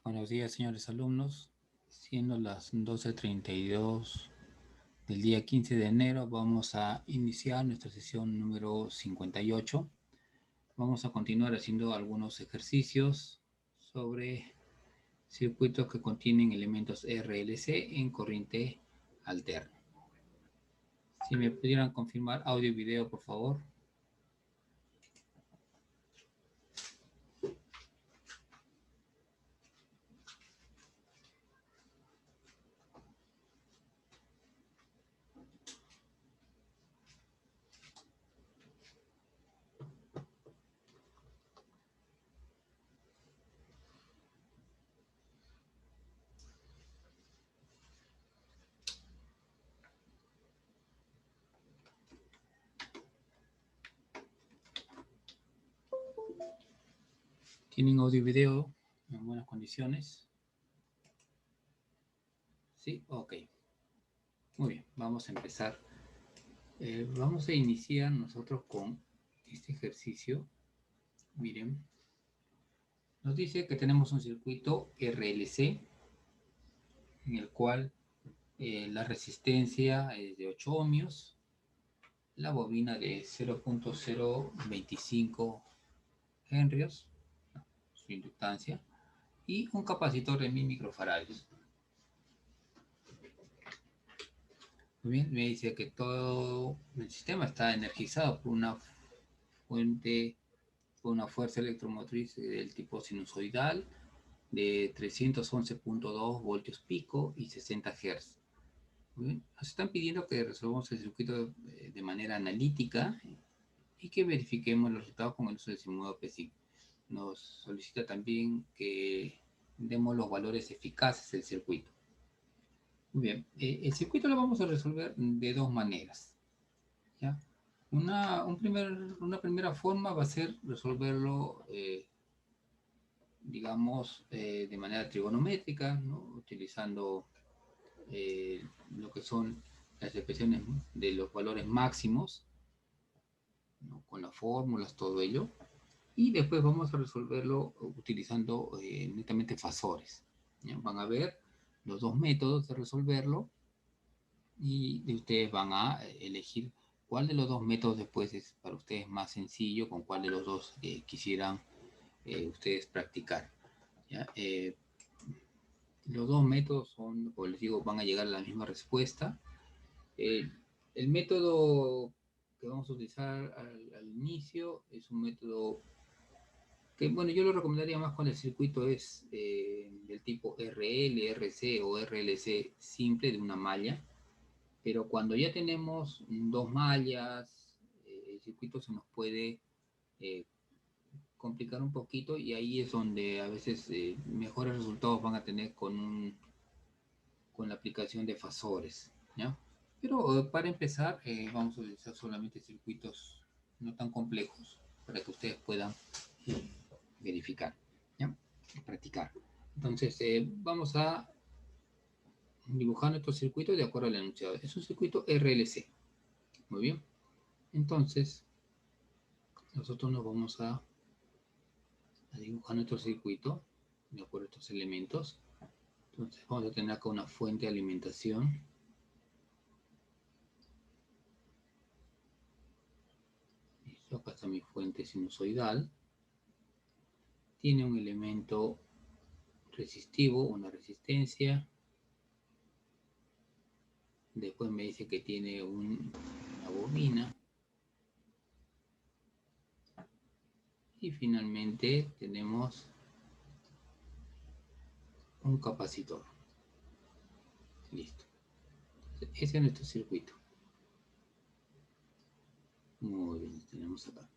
Buenos días, señores alumnos. Siendo las 12:32 del día 15 de enero, vamos a iniciar nuestra sesión número 58. Vamos a continuar haciendo algunos ejercicios sobre circuitos que contienen elementos RLC en corriente alterna. Si me pudieran confirmar audio y video, por favor. ¿Tienen audio y video en buenas condiciones? Sí, ok. Muy bien, vamos a empezar. Vamos a iniciar nosotros con este ejercicio. Miren, nos dice que tenemos un circuito RLC en el cual la resistencia es de 8 ohmios, la bobina de 0.025 henrios, su inductancia, y un capacitor de 1000 microfarads. Muy bien, me dice que todo el sistema está energizado por una fuente, por una fuerza electromotriz del tipo sinusoidal de 311.2 voltios pico y 60 Hz. Muy bien. Nos están pidiendo que resolvamos el circuito de manera analítica y que verifiquemos los resultados con el uso del simulado PSIC. Nos solicita también que demos los valores eficaces del circuito. Muy bien, el circuito lo vamos a resolver de dos maneras, ¿ya? Una primera forma va a ser resolverlo, digamos, de manera trigonométrica, ¿no? Utilizando lo que son las expresiones de los valores máximos, ¿no? Con las fórmulas, todo ello. Y después vamos a resolverlo utilizando netamente fasores, ¿ya? Van a ver los dos métodos de resolverlo y ustedes van a elegir cuál de los dos métodos después es para ustedes más sencillo, con cuál de los dos quisieran ustedes practicar, ¿ya? Los dos métodos son, como les digo, van a llegar a la misma respuesta. El método que vamos a utilizar al inicio es un método que, bueno, yo lo recomendaría más cuando el circuito es del tipo RL, RC o RLC simple de una malla, pero cuando ya tenemos dos mallas, el circuito se nos puede eh, complicar un poquito y ahí es donde a veces mejores resultados van a tener con la aplicación de fasores, ¿ya? Pero para empezar vamos a utilizar solamente circuitos no tan complejos para que ustedes puedan verificar, ¿ya? Practicar. Entonces vamos a dibujar nuestro circuito de acuerdo al enunciado. Es un circuito RLC. Muy bien. Entonces nosotros nos vamos a dibujar nuestro circuito de acuerdo a estos elementos. Entonces vamos a tener acá una fuente de alimentación. Listo, acá está mi fuente sinusoidal. Tiene un elemento resistivo, una resistencia. Después me dice que tiene una bobina. Y finalmente tenemos un capacitor. Listo. Ese es nuestro circuito. Muy bien, tenemos acá.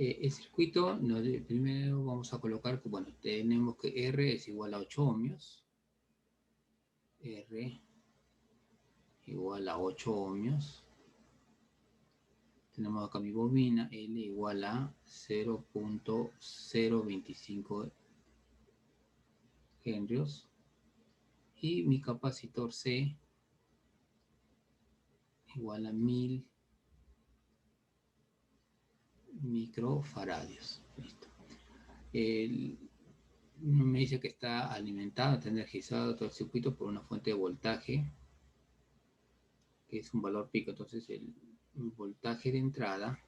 El circuito, primero vamos a colocar que, bueno, tenemos que R es igual a 8 ohmios. R igual a 8 ohmios. Tenemos acá mi bobina, L igual a 0.025 henrios. Y mi capacitor C igual a 1000 microfaradios. Listo. me dice que está alimentado, está energizado todo el circuito por una fuente de voltaje, que es un valor pico. Entonces el voltaje de entrada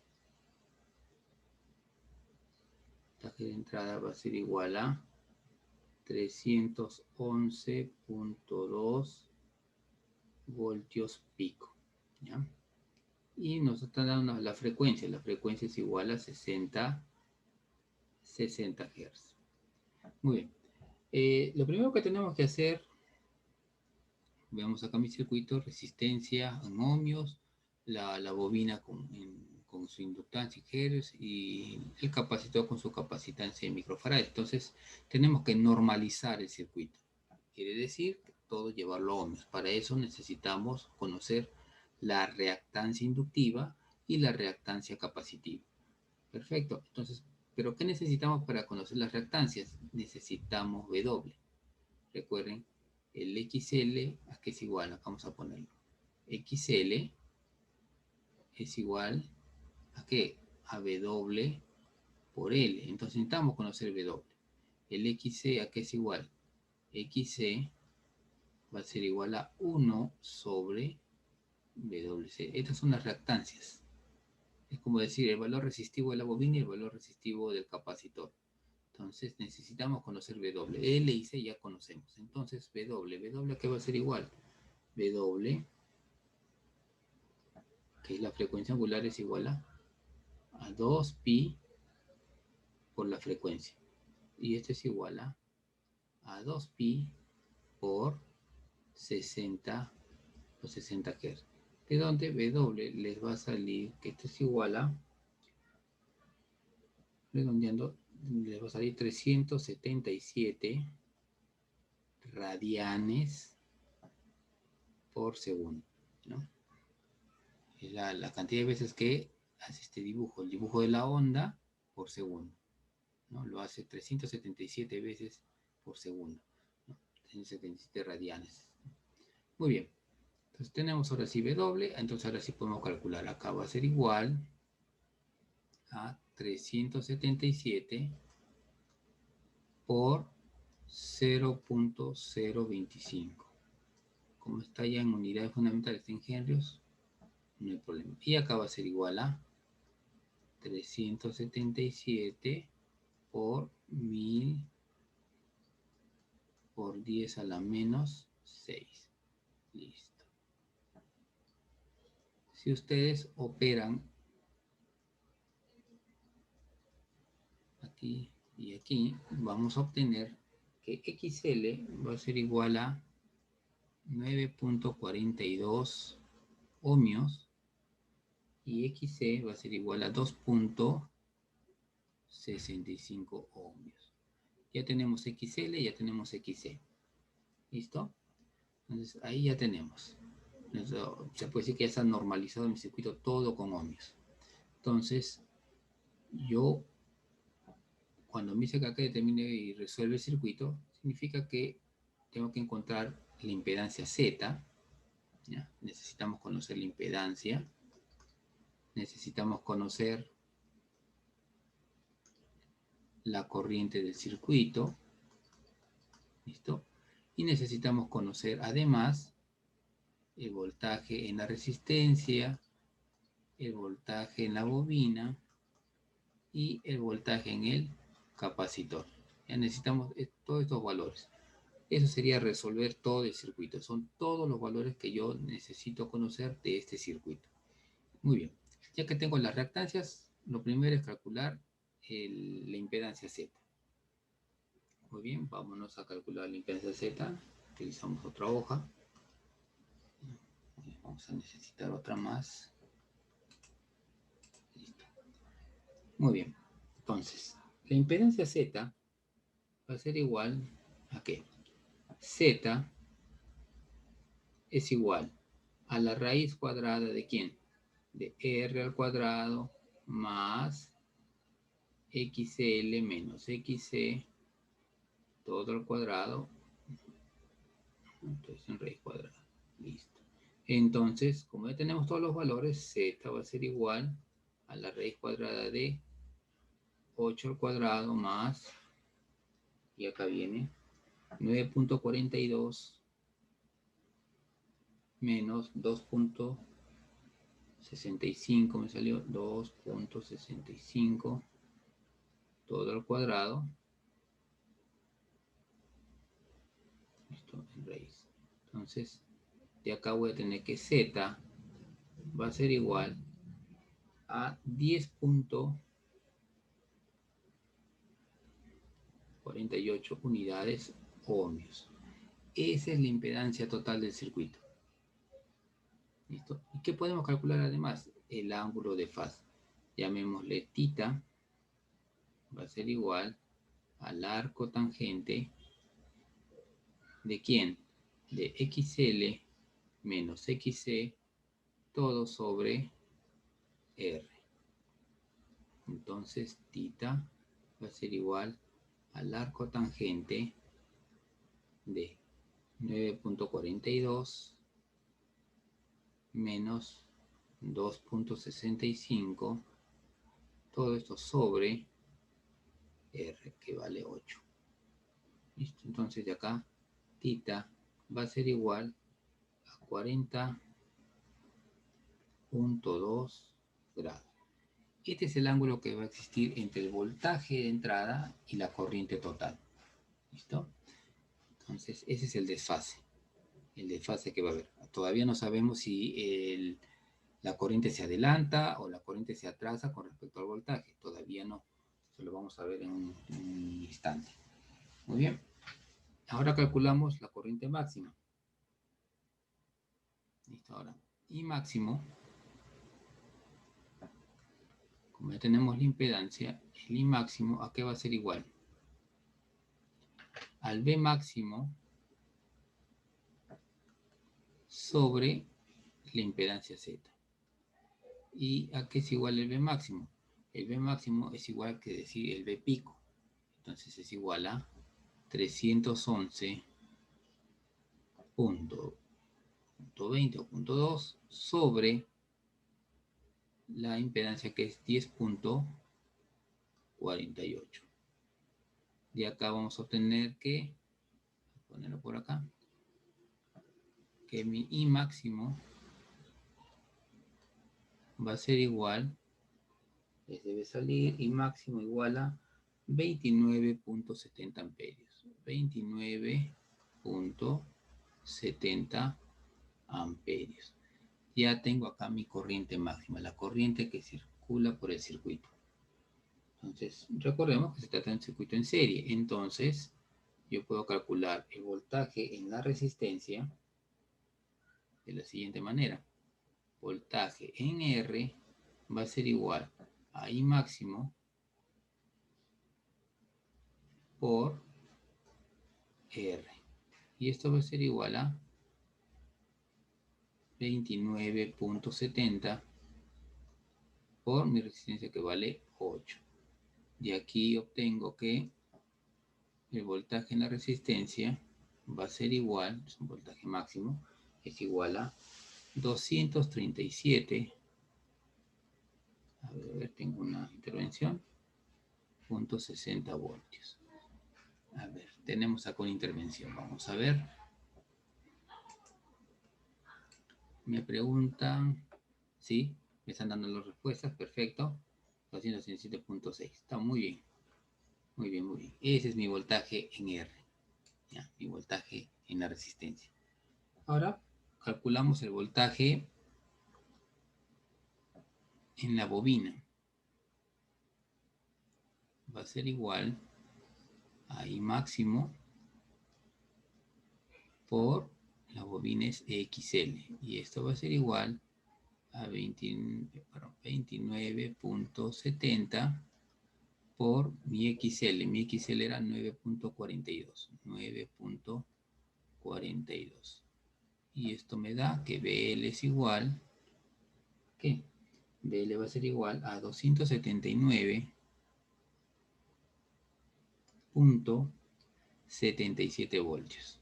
va a ser igual a 311.2 voltios pico, ¿ya? Y nos está dando la frecuencia es igual a 60 Hz. Muy bien. Lo primero que tenemos que hacer, veamos acá mi circuito, resistencia en ohmios, la bobina con su inductancia en Hz y el capacitor con su capacitancia en microfarads. Entonces tenemos que normalizar el circuito. Quiere decir todo llevarlo a ohmios. Para eso necesitamos conocer la reactancia inductiva y la reactancia capacitiva. Perfecto. Entonces, ¿pero qué necesitamos para conocer las reactancias? Necesitamos W. Recuerden, el XL, ¿a qué es igual? Acá vamos a ponerlo. XL es igual ¿a qué? A W por L. Entonces necesitamos conocer W. El XC, ¿a qué es igual? XC va a ser igual a 1 sobre WC. Estas son las reactancias. Es como decir el valor resistivo de la bobina y el valor resistivo del capacitor. Entonces necesitamos conocer W. L y C ya conocemos. Entonces W, ¿a qué va a ser igual? W, que es la frecuencia angular, es igual a 2pi por la frecuencia. Y esto es igual a 2pi por 60 o 60 Hz. De donde W les va a salir que esto es igual a, redondeando, les va a salir 377 radianes por segundo, ¿no? Es la cantidad de veces que hace este dibujo, el dibujo de la onda por segundo, ¿no? Lo hace 377 veces por segundo, ¿no? 377 radianes. Muy bien. Entonces tenemos ahora sí W, entonces ahora sí podemos calcular. Acá va a ser igual a 377 por 0.025. Como está ya en unidades fundamentales en henrios, no hay problema. Y acá va a ser igual a 377 por 1000 por 10 a la menos 6. Listo. Si ustedes operan aquí y aquí, vamos a obtener que XL va a ser igual a 9.42 ohmios y XC va a ser igual a 2.65 ohmios. Ya tenemos XL, ya tenemos XC. ¿Listo? Entonces ahí ya tenemos. Se puede decir que ya está normalizado mi circuito todo con ohmios. Entonces, yo, cuando me dice que acá determine y resuelve el circuito, significa que tengo que encontrar la impedancia Z. ¿Ya? Necesitamos conocer la impedancia. Necesitamos conocer la corriente del circuito. ¿Listo? Y necesitamos conocer además el voltaje en la resistencia, el voltaje en la bobina y el voltaje en el capacitor. Ya necesitamos todos estos valores. Eso sería resolver todo el circuito. Son todos los valores que yo necesito conocer de este circuito. Muy bien. Ya que tengo las reactancias, lo primero es calcular la impedancia Z. Muy bien, vámonos a calcular la impedancia Z. Utilizamos otra hoja. Vamos a necesitar otra más. Listo. Muy bien. Entonces, la impedancia Z va a ser igual a ¿qué? Z es igual a la raíz cuadrada de ¿quién? De R al cuadrado más XL menos XC todo al cuadrado. Entonces en raíz cuadrada. Listo. Entonces, como ya tenemos todos los valores, Z va a ser igual a la raíz cuadrada de 8 al cuadrado más Y acá viene 9.42 menos 2.65, me salió 2.65 todo al cuadrado. Esto en raíz. Entonces, de acá voy a tener que z va a ser igual a 10.48 unidades ohmios. Esa es la impedancia total del circuito. ¿Listo? ¿Y qué podemos calcular además? El ángulo de faz. Llamémosle θ, va a ser igual al arco tangente ¿de quién? De XL menos XC todo sobre R. Entonces θ va a ser igual al arco tangente de 9.42 menos 2.65, todo esto sobre R, que vale 8. ¿Listo? Entonces de acá, θ va a ser igual a 40.2 grados. Este es el ángulo que va a existir entre el voltaje de entrada y la corriente total. ¿Listo? Entonces, ese es el desfase. El desfase que va a haber. Todavía no sabemos si la corriente se adelanta o la corriente se atrasa con respecto al voltaje. Todavía no. Eso lo vamos a ver en un instante. Muy bien. Ahora calculamos la corriente máxima. Listo. Ahora, I máximo, como ya tenemos la impedancia, el I máximo, ¿a qué va a ser igual? Al B máximo sobre la impedancia Z. ¿Y a qué es igual el B máximo? El B máximo es igual que decir el B pico. Entonces es igual a 311.20 o 0.2 sobre la impedancia que es 10.48. De acá vamos a obtener que, ponerlo por acá, que mi I máximo va a ser igual, les debe salir I máximo igual a 29.70 amperios. 29.70 amperios. Ya tengo acá mi corriente máxima, la corriente que circula por el circuito. Entonces, recordemos que se trata de un circuito en serie. Entonces, yo puedo calcular el voltaje en la resistencia de la siguiente manera. Voltaje en R va a ser igual a I máximo por R. Y esto va a ser igual a 29.70 por mi resistencia que vale 8. De aquí obtengo que el voltaje en la resistencia va a ser igual, es un voltaje máximo, es igual a 237. A ver, tengo una intervención. 0.60 voltios. A ver, tenemos acá una intervención. Vamos a ver. Me preguntan, ¿sí? Me están dando las respuestas, perfecto. 267.6. Está muy bien. Muy bien, muy bien. Ese es mi voltaje en R. ¿Ya? Mi voltaje en la resistencia. Ahora calculamos el voltaje en la bobina. Va a ser igual a I máximo por la bobina es XL. Y esto va a ser igual a 29.70 por mi XL. Mi XL era 9.42. 9.42. Y esto me da que BL es igual, ¿qué? BL va a ser igual a 279.77 voltios.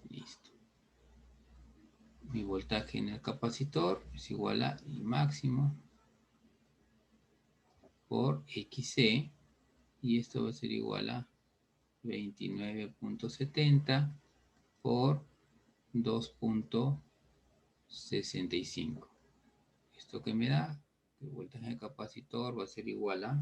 Listo. Mi voltaje en el capacitor es igual a I máximo por XC y esto va a ser igual a 29.70 por 2.65. Esto que me da, el voltaje del capacitor va a ser igual a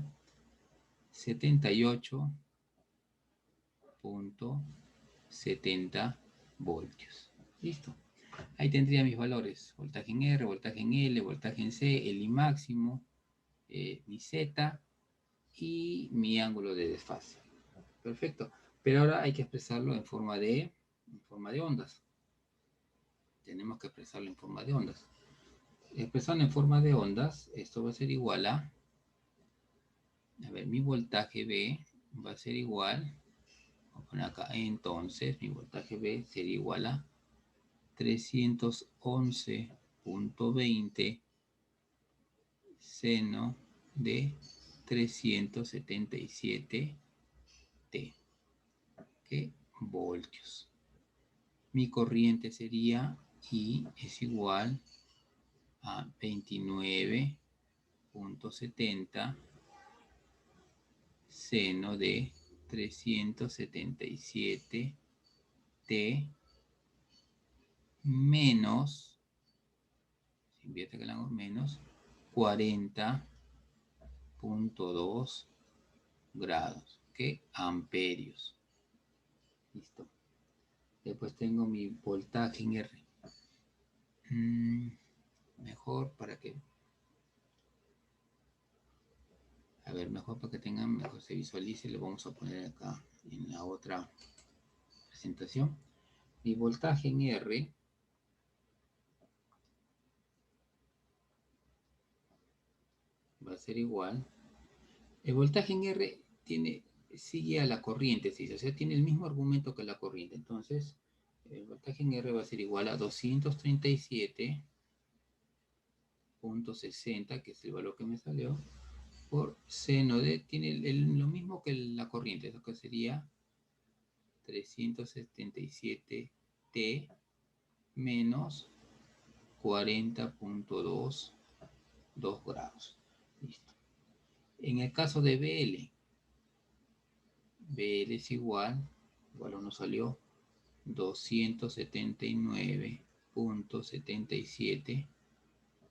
78.70 voltios. Listo. Ahí tendría mis valores. Voltaje en R, voltaje en L, voltaje en C, el I máximo, mi Z y mi ángulo de desfase. Perfecto. Pero ahora hay que expresarlo en forma de ondas. Tenemos que expresarlo en forma de ondas. Expresando en forma de ondas, esto va a ser igual a ver, mi voltaje B va a ser igual, vamos a poner acá, entonces mi voltaje B sería igual a 311.20 seno de 377 T, ¿qué? Voltios. Mi corriente sería I es igual a 29.70 seno de 377 T menos, se invierte que hago menos 40.2 grados, ¿qué? Amperios. Listo. Después tengo mi voltaje en R. Mejor para que, a ver, mejor para que tengan, mejor se visualice, lo vamos a poner acá en la otra presentación. Mi voltaje en R va a ser igual. El voltaje en R sigue a la corriente, ¿sí? O sea, tiene el mismo argumento que la corriente. Entonces, el voltaje en R va a ser igual a 237.60, que es el valor que me salió, por seno de, tiene lo mismo que la corriente, eso que sería 377 T menos 40.2 grados. Listo. En el caso de BL es igual nos salió 279.77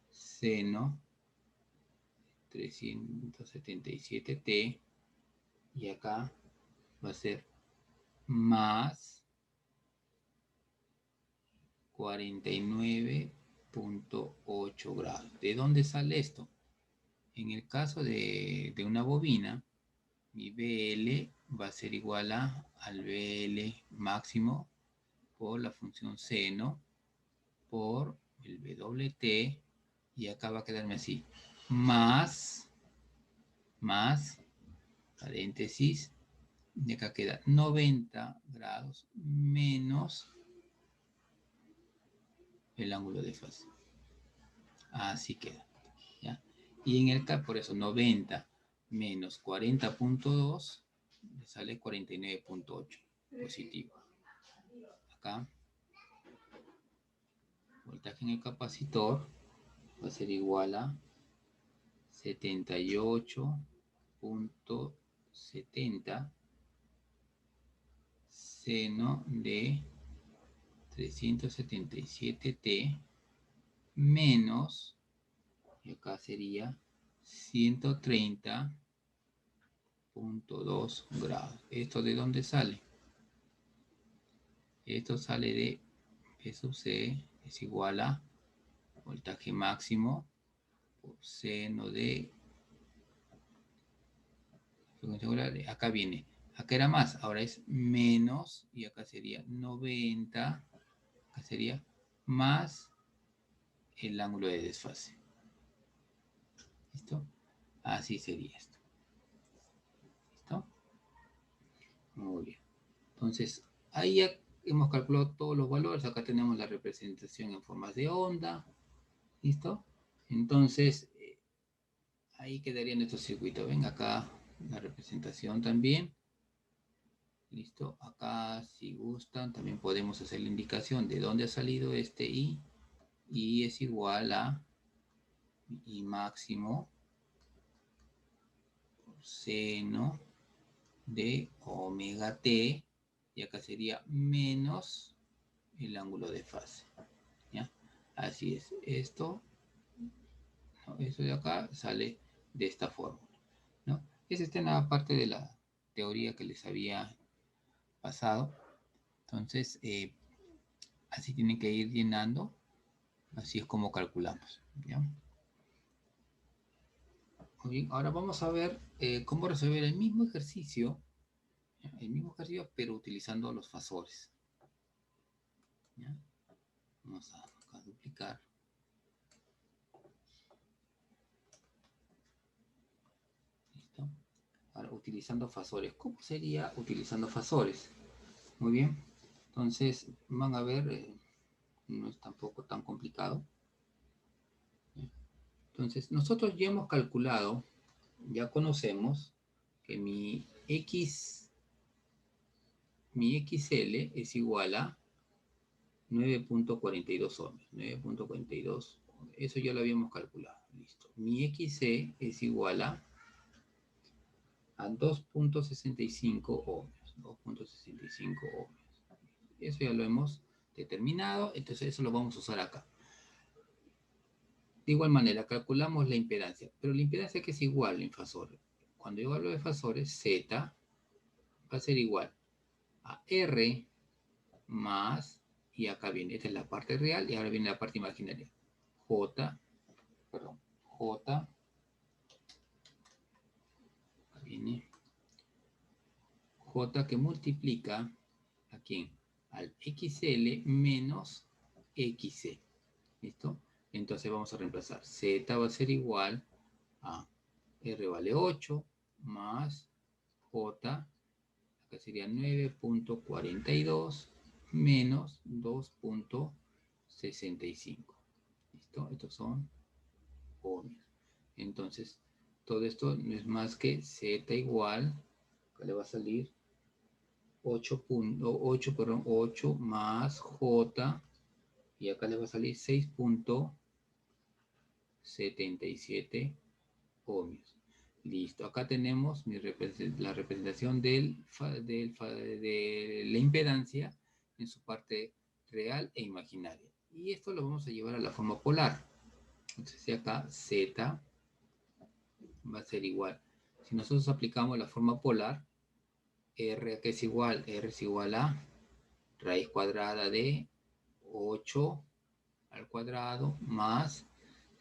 seno 377 T, y acá va a ser más 49.8 grados. ¿De dónde sale esto? En el caso de una bobina, mi BL va a ser igual al BL máximo por la función seno por el WT, y acá va a quedarme así, más, paréntesis, y acá queda 90 grados menos el ángulo de fase. Así queda, ¿ya? Y en el caso, por eso, 90 menos 40.2, le sale 49.8 positivo. Acá, voltaje en el capacitor va a ser igual a 78.70 seno de 377 T menos, y acá sería 130.2 grados. ¿Esto de dónde sale? Esto sale de P sub C es igual a voltaje máximo por seno de, acá viene, acá era más, ahora es menos, y acá sería 90, acá sería más el ángulo de desfase. ¿Listo? Así sería esto. ¿Listo? Muy bien. Entonces, ahí ya hemos calculado todos los valores. Acá tenemos la representación en formas de onda. ¿Listo? Entonces, ahí quedaría nuestro circuito. Ven acá la representación también. ¿Listo? Acá, si gustan, también podemos hacer la indicación de dónde ha salido este I. I es igual a I máximo por seno de omega t, y acá sería menos el ángulo de fase. ¿Ya? Así es. Esto, ¿no? Eso de acá sale de esta fórmula, ¿no? Esa está en la parte de la teoría que les había pasado. Entonces, así tienen que ir llenando. Así es como calculamos. ¿Ya? Muy bien, ahora vamos a ver cómo resolver el mismo ejercicio, ¿ya? El mismo ejercicio, pero utilizando los fasores. ¿Ya? Vamos a duplicar. ¿Listo? Ahora, utilizando fasores. ¿Cómo sería utilizando fasores? Muy bien. Entonces, van a ver, no es tampoco tan complicado. Entonces, nosotros ya hemos calculado, ya conocemos que mi XL es igual a 9.42 ohmios. 9.42, eso ya lo habíamos calculado. Listo. Mi XC es igual a 2.65 ohmios. 2.65 ohmios. Eso ya lo hemos determinado, entonces eso lo vamos a usar acá. De igual manera, calculamos la impedancia, pero la impedancia que es igual en fasores. Cuando yo hablo de fasores, Z va a ser igual a R más, y acá viene, esta es la parte real y ahora viene la parte imaginaria. J, acá viene J que multiplica ¿a quién? Al XL menos XC. ¿Listo? Entonces vamos a reemplazar. Z va a ser igual a R vale 8 más J, acá sería 9.42 menos 2.65. ¿Listo? Estos son ohmios. Entonces, todo esto no es más que Z igual, acá le va a salir 8 más J, y acá le va a salir 6.77 ohmios. Listo, acá tenemos la representación de la impedancia en su parte real e imaginaria. Y esto lo vamos a llevar a la forma polar. Entonces acá Z va a ser igual. Si nosotros aplicamos la forma polar, R que es igual, R es igual a raíz cuadrada de 8 al cuadrado más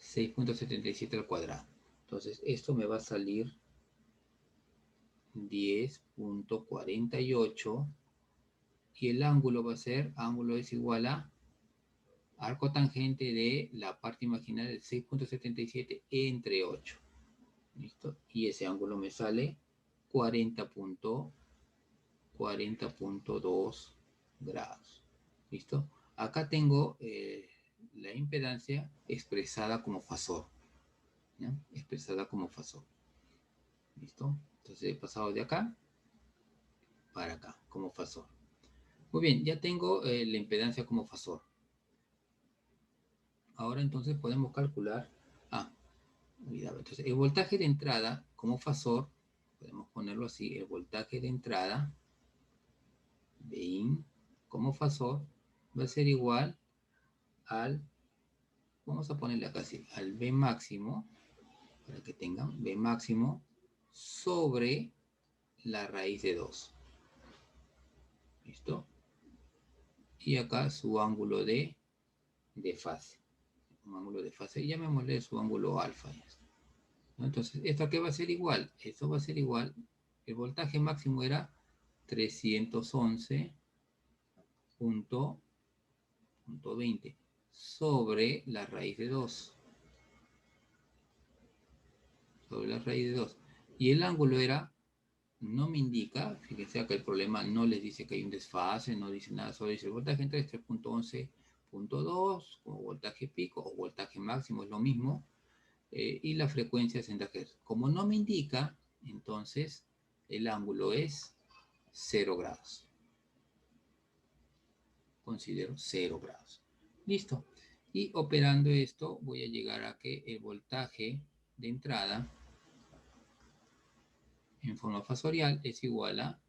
6.77 al cuadrado. Entonces esto me va a salir 10.48 y el ángulo va a ser, ángulo es igual a arco tangente de la parte imaginaria del 6.77 entre 8. ¿Listo? Y ese ángulo me sale 40.2 grados. ¿Listo? Acá tengo la impedancia expresada como fasor. ¿Ya? Expresada como fasor. ¿Listo? Entonces he pasado de acá para acá, como fasor. Muy bien, ya tengo la impedancia como fasor. Ahora entonces podemos calcular, entonces el voltaje de entrada como fasor, podemos ponerlo así, el voltaje de entrada, Vin, como fasor, va a ser igual al, vamos a ponerle acá así, al B máximo, para que tengan B máximo, sobre la raíz de 2. ¿Listo? Y acá su ángulo de fase. Un ángulo de fase, llamémosle su ángulo alfa. ¿No? Entonces, ¿esto a qué va a ser igual? Esto va a ser igual, el voltaje máximo era 311.20 sobre la raíz de 2. Sobre la raíz de 2. Y el ángulo era, no me indica, fíjense acá el problema no les dice que hay un desfase, no dice nada, solo dice el voltaje entre 3.11.2 como voltaje pico o voltaje máximo, es lo mismo, y la frecuencia es en Hz. Como no me indica, entonces el ángulo es 0 grados. Considero 0 grados. Listo. Y operando esto, voy a llegar a que el voltaje de entrada en forma fasorial es igual a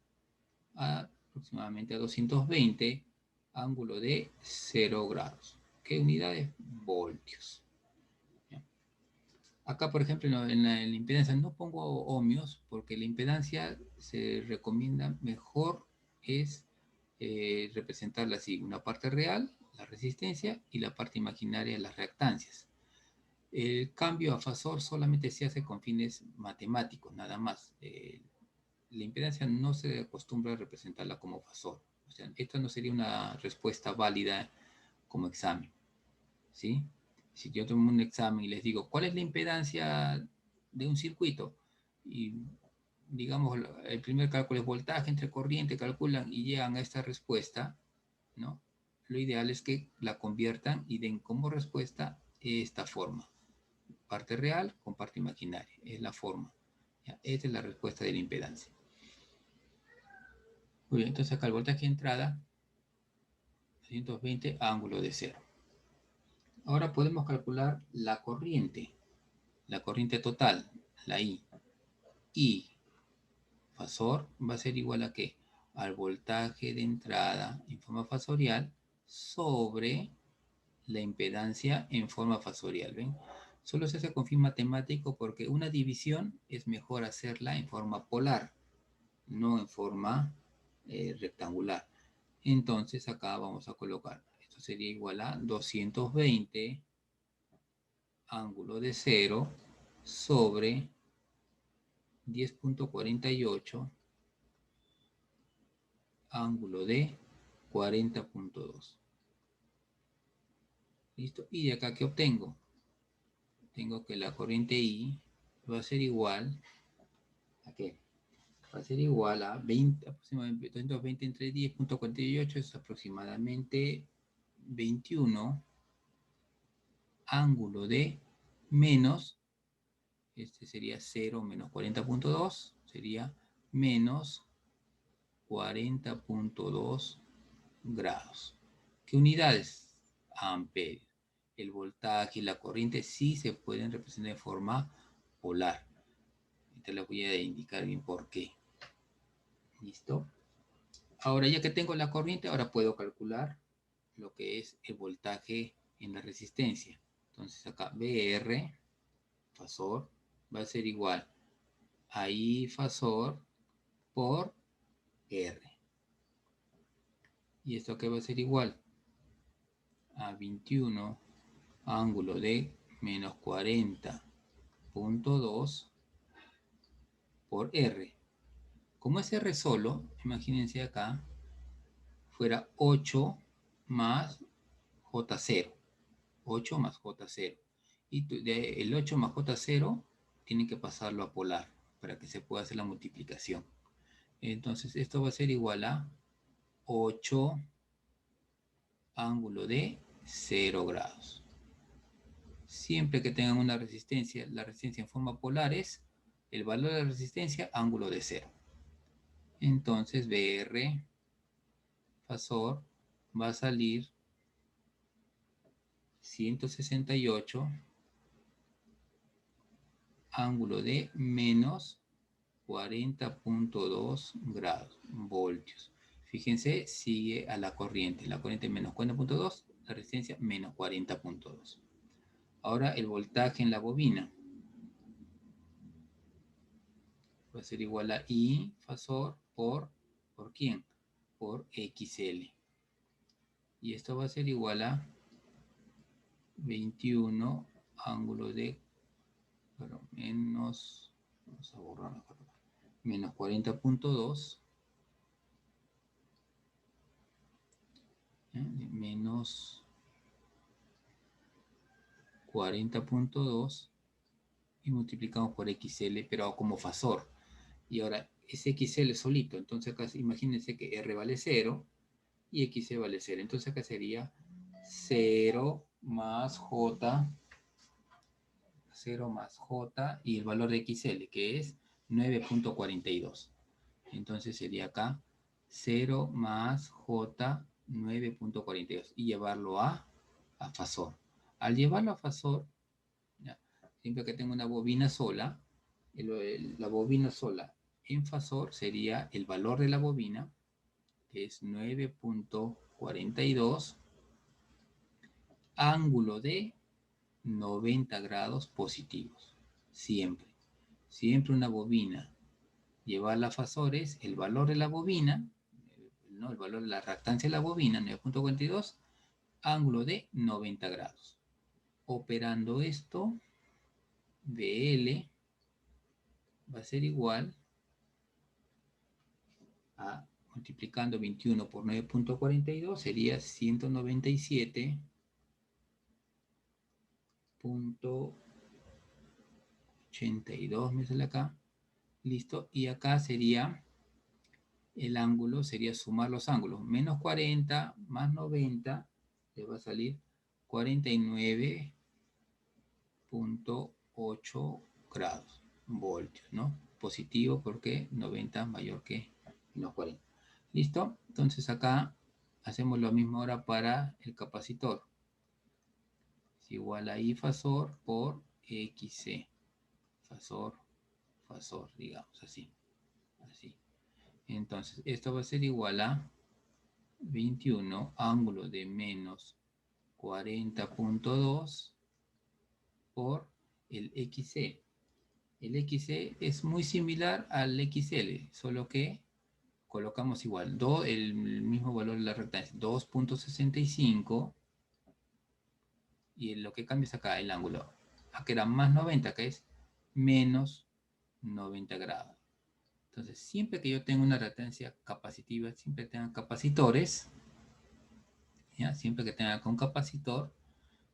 aproximadamente a 220 ángulo de 0 grados. ¿Qué unidades? Voltios. Acá, por ejemplo, en la impedancia no pongo ohmios porque la impedancia se recomienda mejor es representarla así, una parte real, la resistencia, y la parte imaginaria, las reactancias. El cambio a fasor solamente se hace con fines matemáticos, nada más. La impedancia no se acostumbra a representarla como fasor. O sea, esta no sería una respuesta válida como examen, ¿sí? Si yo tomo un examen y les digo, ¿cuál es la impedancia de un circuito? Y digamos, el primer cálculo es voltaje entre corriente, calculan y llegan a esta respuesta, ¿no? Lo ideal es que la conviertan y den como respuesta esta forma. Parte real con parte imaginaria. Es la forma. ¿Ya? Esta es la respuesta de la impedancia. Muy bien, entonces acá el voltaje de entrada, 220 ángulo de 0. Ahora podemos calcular la corriente total, la I. I fasor va a ser igual a ¿qué? Al voltaje de entrada en forma fasorial sobre la impedancia en forma fasorial. ¿Ven? Solo se hace con fin matemático porque una división es mejor hacerla en forma polar, no en forma rectangular. Entonces acá vamos a colocar, esto sería igual a 220 ángulo de 0 sobre 10.48 ángulo de 40.2. ¿Listo? Y de acá, ¿qué obtengo? Tengo que la corriente I va a ser igual a ¿qué? Va a ser igual a 20, aproximadamente 220 entre 10.48 es aproximadamente 21 ángulo de menos, este sería 0 menos 40.2, sería menos 40.2 grados. ¿Qué unidades? Amperios. El voltaje y la corriente sí se pueden representar en forma polar. Te les voy a indicar bien por qué. ¿Listo? Ahora ya que tengo la corriente, ahora puedo calcular lo que es el voltaje en la resistencia. Entonces acá VR, fasor, va a ser igual a I fasor por R. ¿Y esto qué va a ser igual? A 21 ángulo de menos 40.2 por R. Como es R solo, imagínense acá, fuera 8 más J0. 8 más J0. Y el 8 más J0 tienen que pasarlo a polar para que se pueda hacer la multiplicación. Entonces esto va a ser igual a 8 ángulo de 0 grados. Siempre que tengan una resistencia, la resistencia en forma polar es el valor de la resistencia ángulo de 0. Entonces VR fasor va a salir 168 ángulo de menos 40.2 grados, voltios. Fíjense, sigue a la corriente menos 40.2, la resistencia menos 40.2. Ahora el voltaje en la bobina va a ser igual a I fasor ¿por quién? Por XL. Y esto va a ser igual a 21 ángulo de, bueno, menos, vamos a borrar mejor, menos 40.2 menos 40.2 y multiplicamos por XL, pero como fasor. Y ahora es XL solito, entonces acá imagínense que R vale 0 y XL vale 0. Entonces acá sería 0 más J, 0 más J y el valor de XL, que es 9.42. Entonces sería acá 0 más J 9.42 y llevarlo a fasor. Al llevarlo a fasor, ya, siempre que tengo una bobina sola, la bobina sola en fasor sería el valor de la bobina, que es 9.42, ángulo de 90 grados positivos. Siempre. Siempre una bobina llevarla a fasores, el valor de la bobina, ¿no? El valor de la reactancia de la bobina, 9.42, ángulo de 90 grados. Operando esto, BL va a ser igual a, multiplicando 21 por 9.42, sería 197.82, me sale acá. Listo. Y acá sería el ángulo, sería sumar los ángulos. Menos 40 más 90, le va a salir 49.8 grados, voltios, ¿no? Positivo porque 90 mayor que menos 40. ¿Listo? Entonces acá hacemos lo mismo ahora para el capacitor. Es igual a I fasor por XC. Fasor, digamos así. Así. Entonces, esto va a ser igual a 21 ángulo de menos 40.2 por el XC. El XC es muy similar al XL, solo que colocamos igual el mismo valor de la recta, 2.65, y lo que cambia es acá el ángulo. Acá era más 90, que es menos 90 grados. Entonces, siempre que yo tenga una reactancia capacitiva, siempre tenga capacitores, ¿ya? Siempre que tenga con capacitor,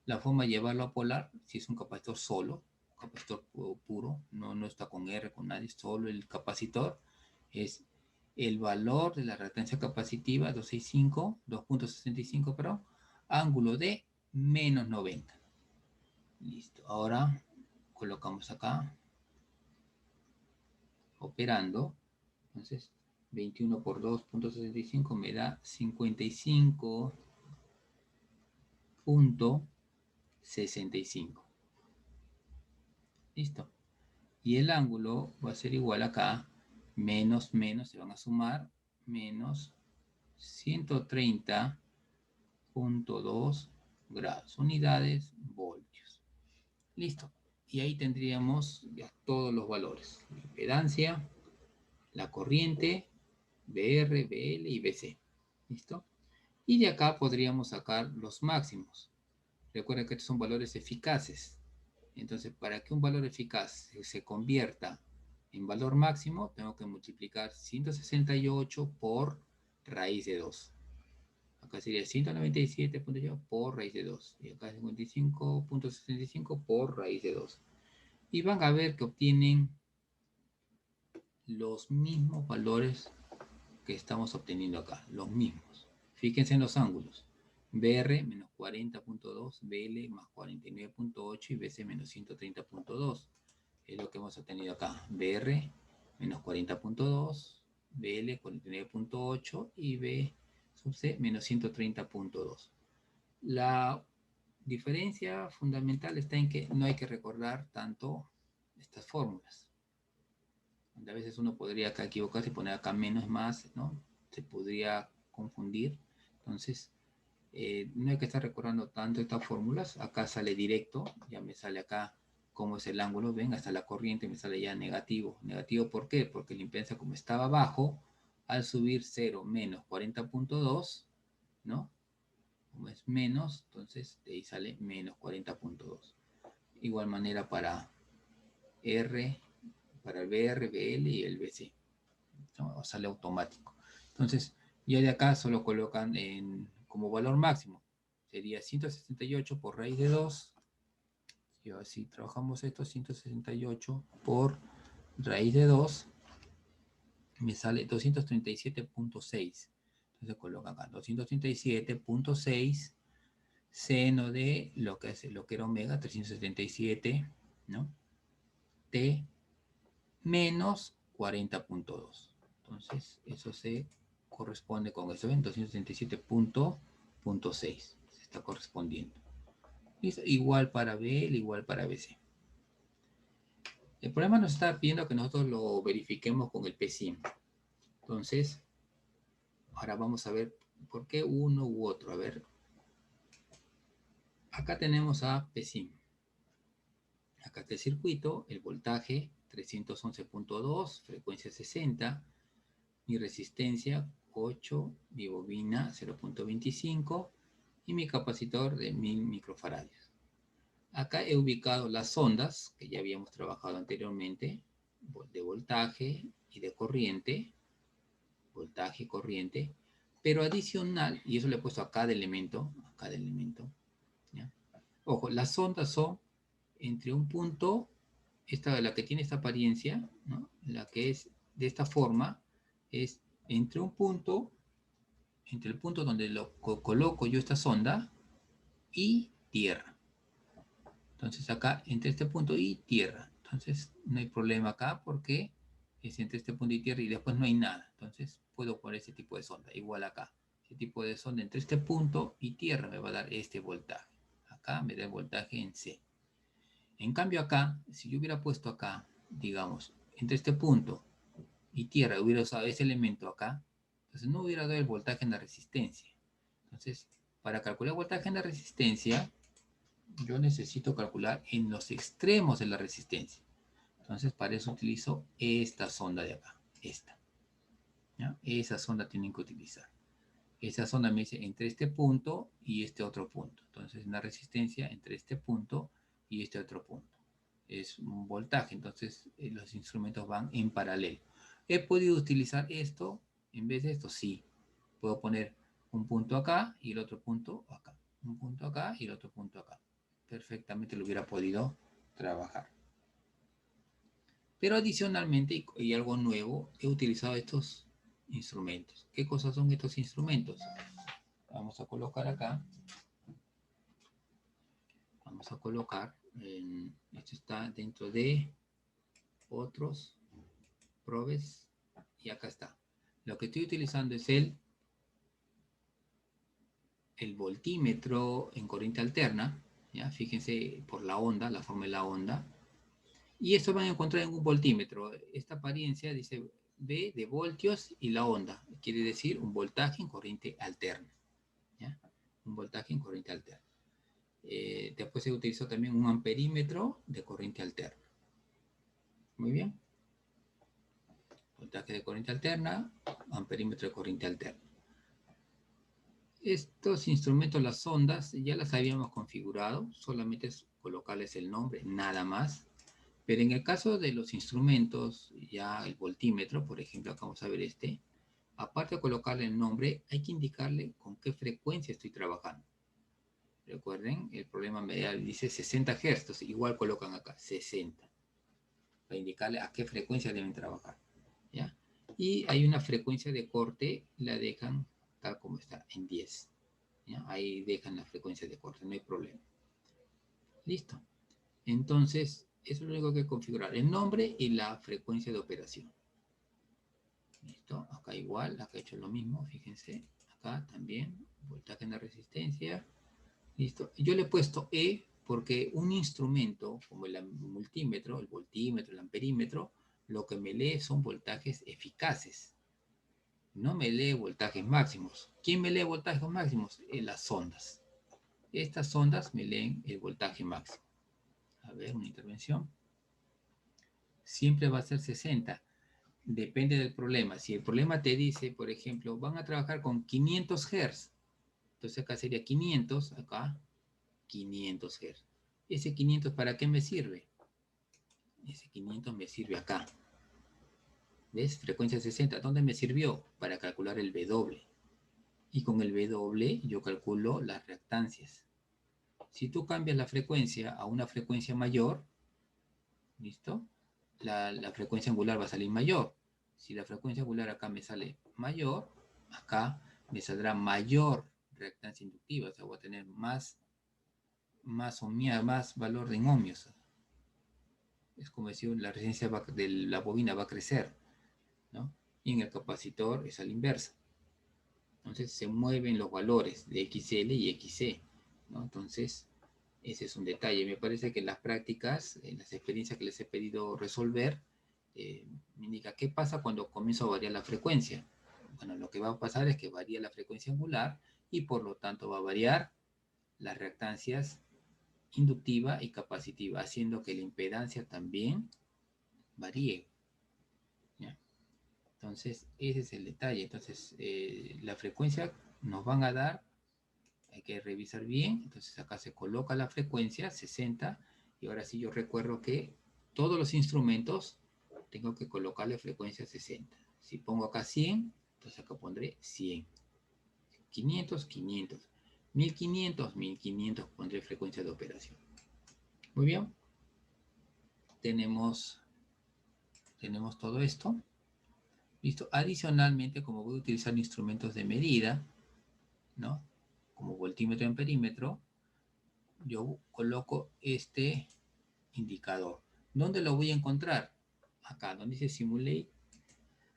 la forma de llevarlo a polar, si es un capacitor solo, capacitor puro, no está con R, con nadie, solo el capacitor, es el valor de la reactancia capacitiva, 265, pero ángulo de menos 90. Listo. Ahora colocamos acá, operando. Entonces, 21 por 2.65 me da 55.65. Listo. Y el ángulo va a ser igual acá, menos, se van a sumar, menos 130.2 grados, unidades, voltios. Listo. Y ahí tendríamos ya todos los valores. La impedancia, la corriente, BR, BL y BC. ¿Listo? Y de acá podríamos sacar los máximos. Recuerden que estos son valores eficaces. Entonces, para que un valor eficaz se convierta en valor máximo, tengo que multiplicar 168 por raíz de 2. Acá sería 197.8 por raíz de 2. Y acá 55.65 por raíz de 2. Y van a ver que obtienen los mismos valores que estamos obteniendo acá. Los mismos. Fíjense en los ángulos. BR menos 40.2, BL más 49.8 y BC menos 130.2. Es lo que hemos obtenido acá. BR menos 40.2, BL 49.8 y B sub C menos 130.2. La diferencia fundamental está en que no hay que recordar tanto estas fórmulas. A veces uno podría acá equivocarse y poner acá menos más, ¿no? Se podría confundir. Entonces, no hay que estar recordando tanto estas fórmulas. Acá sale directo, ya me sale acá cómo es el ángulo. Ven, hasta la corriente me sale ya negativo. ¿Negativo por qué? Porque la impedancia, como estaba abajo, al subir 0 menos 40.2, ¿no? Como es menos, entonces de ahí sale menos 40.2. Igual manera para R, para el BR, BL y el BC, ¿no? Sale automático. Entonces, ya de acá solo colocan como valor máximo. Sería 168 por raíz de 2. Y así trabajamos esto, 168 por raíz de 2. Me sale 237.6. Entonces colocan acá 237.6 seno de lo que era omega, 377, ¿no? T menos 40.2. Entonces, eso se corresponde con eso, ¿ven? 277.6. Se está correspondiendo. ¿Listo? Igual para BL, igual para BC. El problema nos está pidiendo que nosotros lo verifiquemos con el PSIM. Entonces, ahora vamos a ver por qué uno u otro. A ver, acá tenemos a PSIM. Acá está el circuito, el voltaje 311.2, frecuencia 60, mi resistencia 8, mi bobina 0.25 y mi capacitor de 1000 microfaradios. Acá he ubicado las ondas que ya habíamos trabajado anteriormente, de voltaje y de corriente, voltaje y corriente, pero adicional, y eso le he puesto a cada elemento, ¿ya? Ojo, las ondas son entre un punto, la que tiene esta apariencia, ¿no? La que es de esta forma, es entre un punto, entre el punto donde lo coloco yo esta sonda y tierra. Entonces acá, entre este punto y tierra. Entonces no hay problema acá porque es entre este punto y tierra y después no hay nada. Entonces puedo poner ese tipo de sonda. Igual acá. Ese tipo de sonda entre este punto y tierra me va a dar este voltaje. Acá me da el voltaje en C. En cambio acá, si yo hubiera puesto acá, digamos, entre este punto y tierra, hubiera usado ese elemento acá, entonces no hubiera dado el voltaje en la resistencia. Entonces, para calcular el voltaje en la resistencia, yo necesito calcular en los extremos de la resistencia. Entonces, para eso utilizo esta sonda de acá, esta. ¿Ya? Esa sonda tienen que utilizar. Esa sonda me dice entre este punto y este otro punto. Entonces, en la resistencia entre este punto y este otro punto. Es un voltaje, entonces los instrumentos van en paralelo. ¿He podido utilizar esto en vez de esto? Sí. Puedo poner un punto acá y el otro punto acá. Un punto acá y el otro punto acá. Perfectamente lo hubiera podido trabajar. Pero adicionalmente, y algo nuevo, he utilizado estos instrumentos. ¿Qué cosas son estos instrumentos? Vamos a colocar acá. Vamos a colocar, esto está dentro de otros probes y acá está. Lo que estoy utilizando es el voltímetro en corriente alterna, ¿ya? Fíjense por la onda, la forma de la onda. Y esto van a encontrar en un voltímetro. Esta apariencia dice V de voltios y la onda. Quiere decir un voltaje en corriente alterna. ¿Ya? Un voltaje en corriente alterna. Después se utilizó también un amperímetro de corriente alterna. Muy bien. Voltaje de corriente alterna, amperímetro de corriente alterna. Estos instrumentos, las ondas, ya las habíamos configurado, solamente es colocarles el nombre, nada más. Pero en el caso de los instrumentos, ya el voltímetro, por ejemplo, acá vamos a ver este, aparte de colocarle el nombre, hay que indicarle con qué frecuencia estoy trabajando. Recuerden, el problema medial dice 60 Hz, entonces igual colocan acá 60, para indicarle a qué frecuencia deben trabajar. ¿Ya? Y hay una frecuencia de corte, la dejan tal como está, en 10. ¿Ya? Ahí dejan la frecuencia de corte, no hay problema. Listo. Entonces, eso es lo único que configurar, el nombre y la frecuencia de operación. Listo, acá igual, acá he hecho lo mismo, fíjense, acá también, voltaje en la resistencia. Listo, yo le he puesto E porque un instrumento como el multímetro, el voltímetro, el amperímetro, lo que me lee son voltajes eficaces. No me lee voltajes máximos. ¿Quién me lee voltajes máximos? Las sondas. Estas sondas me leen el voltaje máximo. A ver, una intervención. Siempre va a ser 60. Depende del problema. Si el problema te dice, por ejemplo, van a trabajar con 500 Hz, entonces acá sería 500, acá 500 Hz. ¿Ese 500 para qué me sirve? Ese 500 me sirve acá. ¿Ves? Frecuencia 60. ¿Dónde me sirvió? Para calcular el W. Y con el W yo calculo las reactancias. Si tú cambias la frecuencia a una frecuencia mayor, ¿listo? La frecuencia angular va a salir mayor. Si la frecuencia angular acá me sale mayor, acá me saldrá mayor reactancia inductiva, o sea, voy a tener más valor en ohmios. Es como decir, la resistencia de la bobina va a crecer, ¿no? Y en el capacitor es a la inversa. Entonces se mueven los valores de XL y XC, ¿no? Entonces, Ese es un detalle. Me parece que en las prácticas, en las experiencias que les he pedido resolver, me indica qué pasa cuando comienzo a variar la frecuencia. Bueno, lo que va a pasar es que varía la frecuencia angular y por lo tanto va a variar las reactancias inductiva y capacitiva, haciendo que la impedancia también varíe. ¿Ya? Entonces, ese es el detalle. Entonces, la frecuencia nos van a dar, hay que revisar bien. Entonces, acá se coloca la frecuencia 60 y ahora sí yo recuerdo que todos los instrumentos tengo que colocarle frecuencia 60. Si pongo acá 100, entonces acá pondré 100. 500, 500. 1500, 1500 pondré frecuencia de operación. Muy bien. Tenemos todo esto. Listo. Adicionalmente, como voy a utilizar instrumentos de medida, ¿no? Como voltímetro, amperímetro, yo coloco este indicador. ¿Dónde lo voy a encontrar? Acá, donde dice Simulate.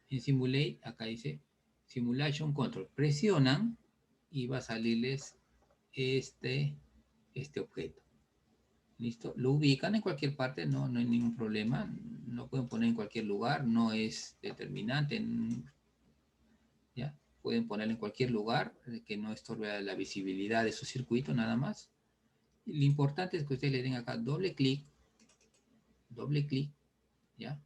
En Simulate, acá dice Simulation Control. Presionan y va a salirles este objeto. ¿Listo? Lo ubican en cualquier parte, no hay ningún problema. Lo pueden poner en cualquier lugar, no es determinante. ¿Ya? Pueden ponerlo en cualquier lugar que no estorbe la visibilidad de su circuito, nada más. Y lo importante es que ustedes le den acá doble clic, ¿ya?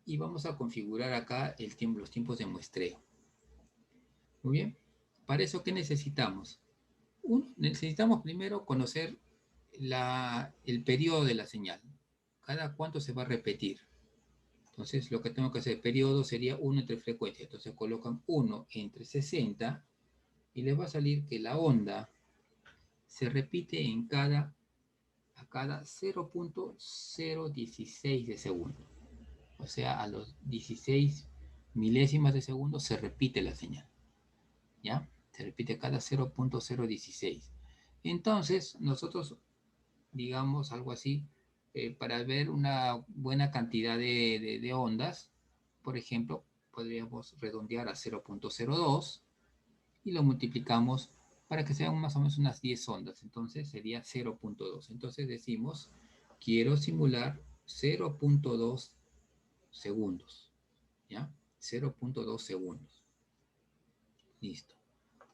Y vamos a configurar acá los tiempos de muestreo. Muy bien. Para eso, ¿qué necesitamos? Necesitamos primero conocer el periodo de la señal. Cada cuánto se va a repetir. Entonces, lo que tengo que hacer, periodo sería 1 entre frecuencia. Entonces, colocan 1 entre 60 y les va a salir que la onda se repite a cada 0.016 de segundo. O sea, a los 16 milésimas de segundo se repite la señal. ¿Ya? Se repite cada 0.016. Entonces, nosotros, digamos algo así, para ver una buena cantidad de ondas, por ejemplo, podríamos redondear a 0.02 y lo multiplicamos para que sean más o menos unas 10 ondas. Entonces sería 0.2. Entonces decimos, quiero simular 0.2 segundos. ¿Ya? 0.2 segundos. Listo.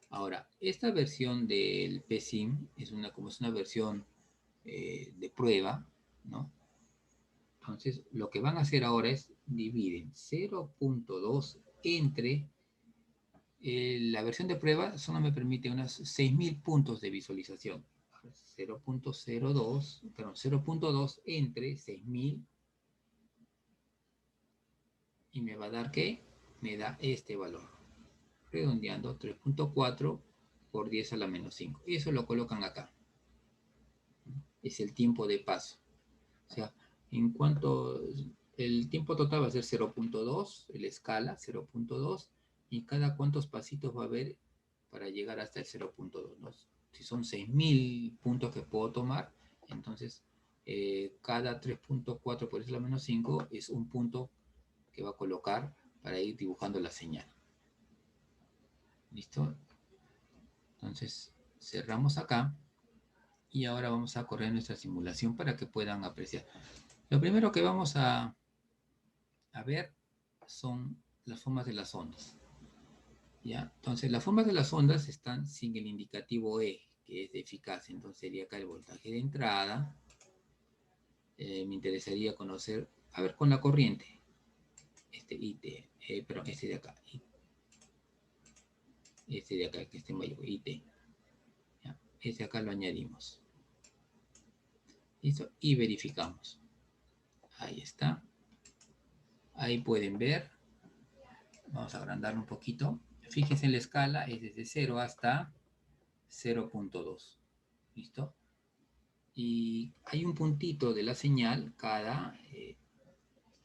Ahora, esta versión del PSIM es una versión de prueba, ¿no? Entonces, lo que van a hacer ahora es dividen 0.2 entre la versión de prueba solo me permite unos 6000 puntos de visualización. 0.02, perdón, 0.2 entre 6000 y me va a dar ¿qué? Me da este valor. Redondeando 3.4 por 10 a la menos 5. Y eso lo colocan acá. Es el tiempo de paso. O sea, en cuanto el tiempo total va a ser 0.2, la escala 0.2, y cada cuántos pasitos va a haber para llegar hasta el 0.2, ¿no? Si son 6000 puntos que puedo tomar, entonces cada 3.4 por eso la menos 5 es un punto que va a colocar para ir dibujando la señal. ¿Listo? Entonces cerramos acá y ahora vamos a correr nuestra simulación para que puedan apreciar. Lo primero que vamos a ver son las formas de las ondas. ¿Ya? Entonces, las formas de las ondas están sin el indicativo E, que es de eficacia. Entonces, sería acá el voltaje de entrada. Me interesaría conocer, a ver, con la corriente. Este IT, perdón, este de acá. Este de acá, que esté mayor, IT. ¿Ya? Este acá lo añadimos. ¿Listo? Y verificamos. Ahí está. Ahí pueden ver. Vamos a agrandarlo un poquito. Fíjense en la escala, es desde 0 hasta 0.2. ¿Listo? Y hay un puntito de la señal cada,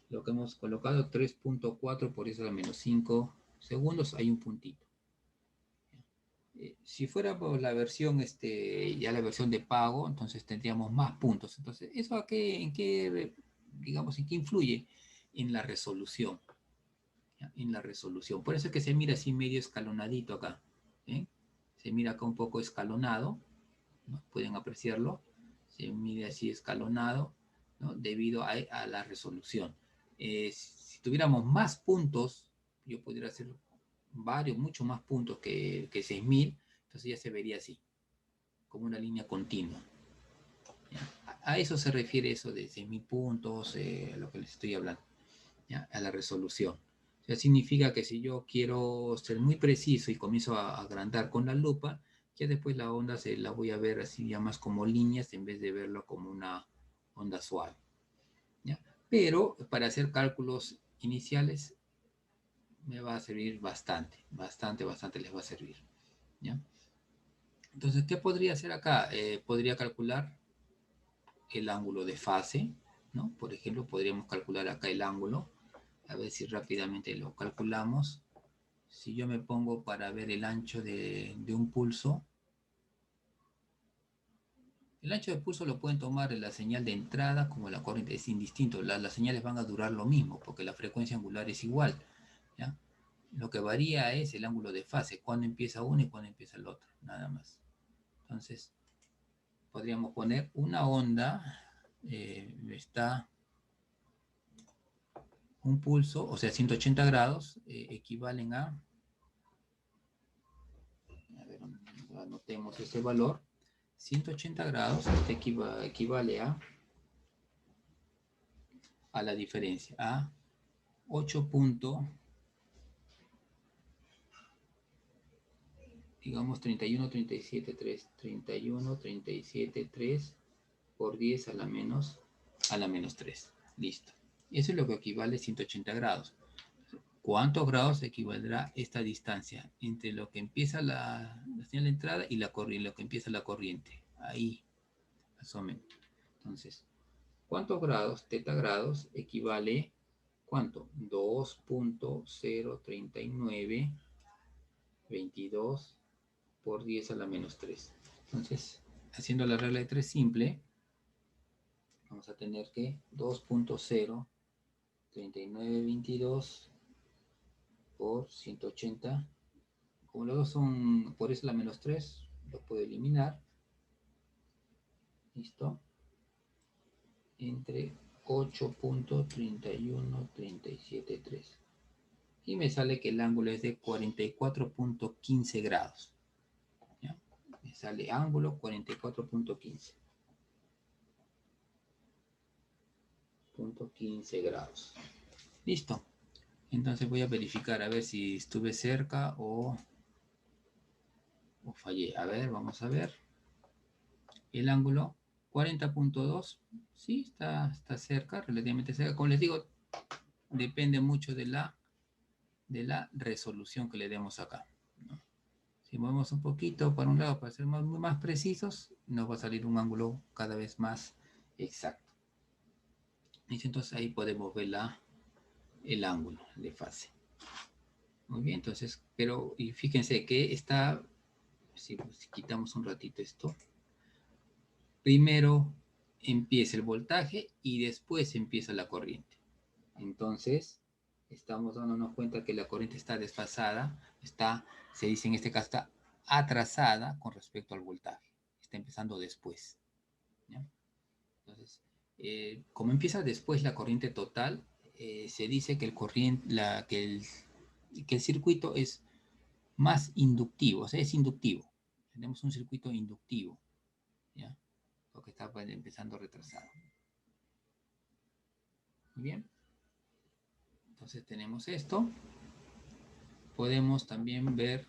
lo que hemos colocado, 3.4 por eso a menos 5 segundos, hay un puntito. Si fuera por la versión, ya la versión de pago, entonces tendríamos más puntos. Entonces, ¿eso en qué, digamos, en qué influye? En la resolución. ¿Ya? En la resolución. Por eso es que se mira así medio escalonadito acá. Se mira acá un poco escalonado, ¿no? Pueden apreciarlo. se mide así escalonado, ¿no? Debido a la resolución. Si tuviéramos más puntos, yo podría hacer muchos más puntos que 6000, entonces ya se vería así, como una línea continua. ¿Ya? A eso se refiere eso de 6000 puntos, a lo que les estoy hablando, ¿ya? A la resolución. O sea, significa que si yo quiero ser muy preciso y comienzo a agrandar con la lupa, ya después la onda la voy a ver así ya más como líneas en vez de verlo como una onda suave, ¿ya? Pero para hacer cálculos iniciales me va a servir bastante, bastante les va a servir, ¿ya? Entonces, ¿qué podría hacer acá? Podría calcular el ángulo de fase, ¿no? Por ejemplo, podríamos calcular acá el ángulo, a ver si rápidamente lo calculamos. Si yo me pongo para ver el ancho de un pulso, el ancho de pulso lo pueden tomar en la señal de entrada como la corriente, es indistinto, las señales van a durar lo mismo porque la frecuencia angular es igual, ¿ya? Lo que varía es el ángulo de fase, cuándo empieza uno y cuándo empieza el otro, nada más. Entonces, podríamos poner una onda, está un pulso, o sea, 180 grados, equivalen a ver, anotemos ese valor, 180 grados, este equivale a la diferencia, a 8 digamos 31, 37, 3, 31, 37, 3 por 10 a la menos 3. Listo. Eso es lo que equivale a 180 grados. ¿Cuántos grados equivaldrá esta distancia entre lo que empieza la señal de entrada y lo que empieza la corriente? Ahí, más o menos. Entonces, ¿cuántos grados? Teta grados equivale, ¿cuánto? 2.03922 por 10 a la menos 3. Entonces, haciendo la regla de 3 simple, vamos a tener que 2.03922 por 180. Como los dos son por eso la menos 3, lo puedo eliminar. Listo. Entre 8.31373. Y me sale que el ángulo es de 44.15 grados. ¿Ya? Me sale ángulo 44.15 grados. Listo. Entonces voy a verificar a ver si estuve cerca o fallé. A ver, vamos a ver. El ángulo 40.2, sí, está cerca, relativamente cerca. Como les digo, depende mucho de la resolución que le demos acá, ¿no? Si movemos un poquito para un lado para ser más precisos, nos va a salir un ángulo cada vez más exacto. Entonces ahí podemos ver el ángulo de fase. Muy bien, entonces, pero y fíjense que está, si quitamos un ratito esto, primero empieza el voltaje y después empieza la corriente. Entonces, estamos dándonos cuenta que la corriente está desfasada, se dice en este caso, está atrasada con respecto al voltaje. Está empezando después, ¿ya? Entonces, como empieza después la corriente total, se dice que que el circuito es más inductivo, o sea, es inductivo. Tenemos un circuito inductivo, ¿ya? Porque está empezando retrasado. Muy bien. Entonces tenemos esto. Podemos también ver...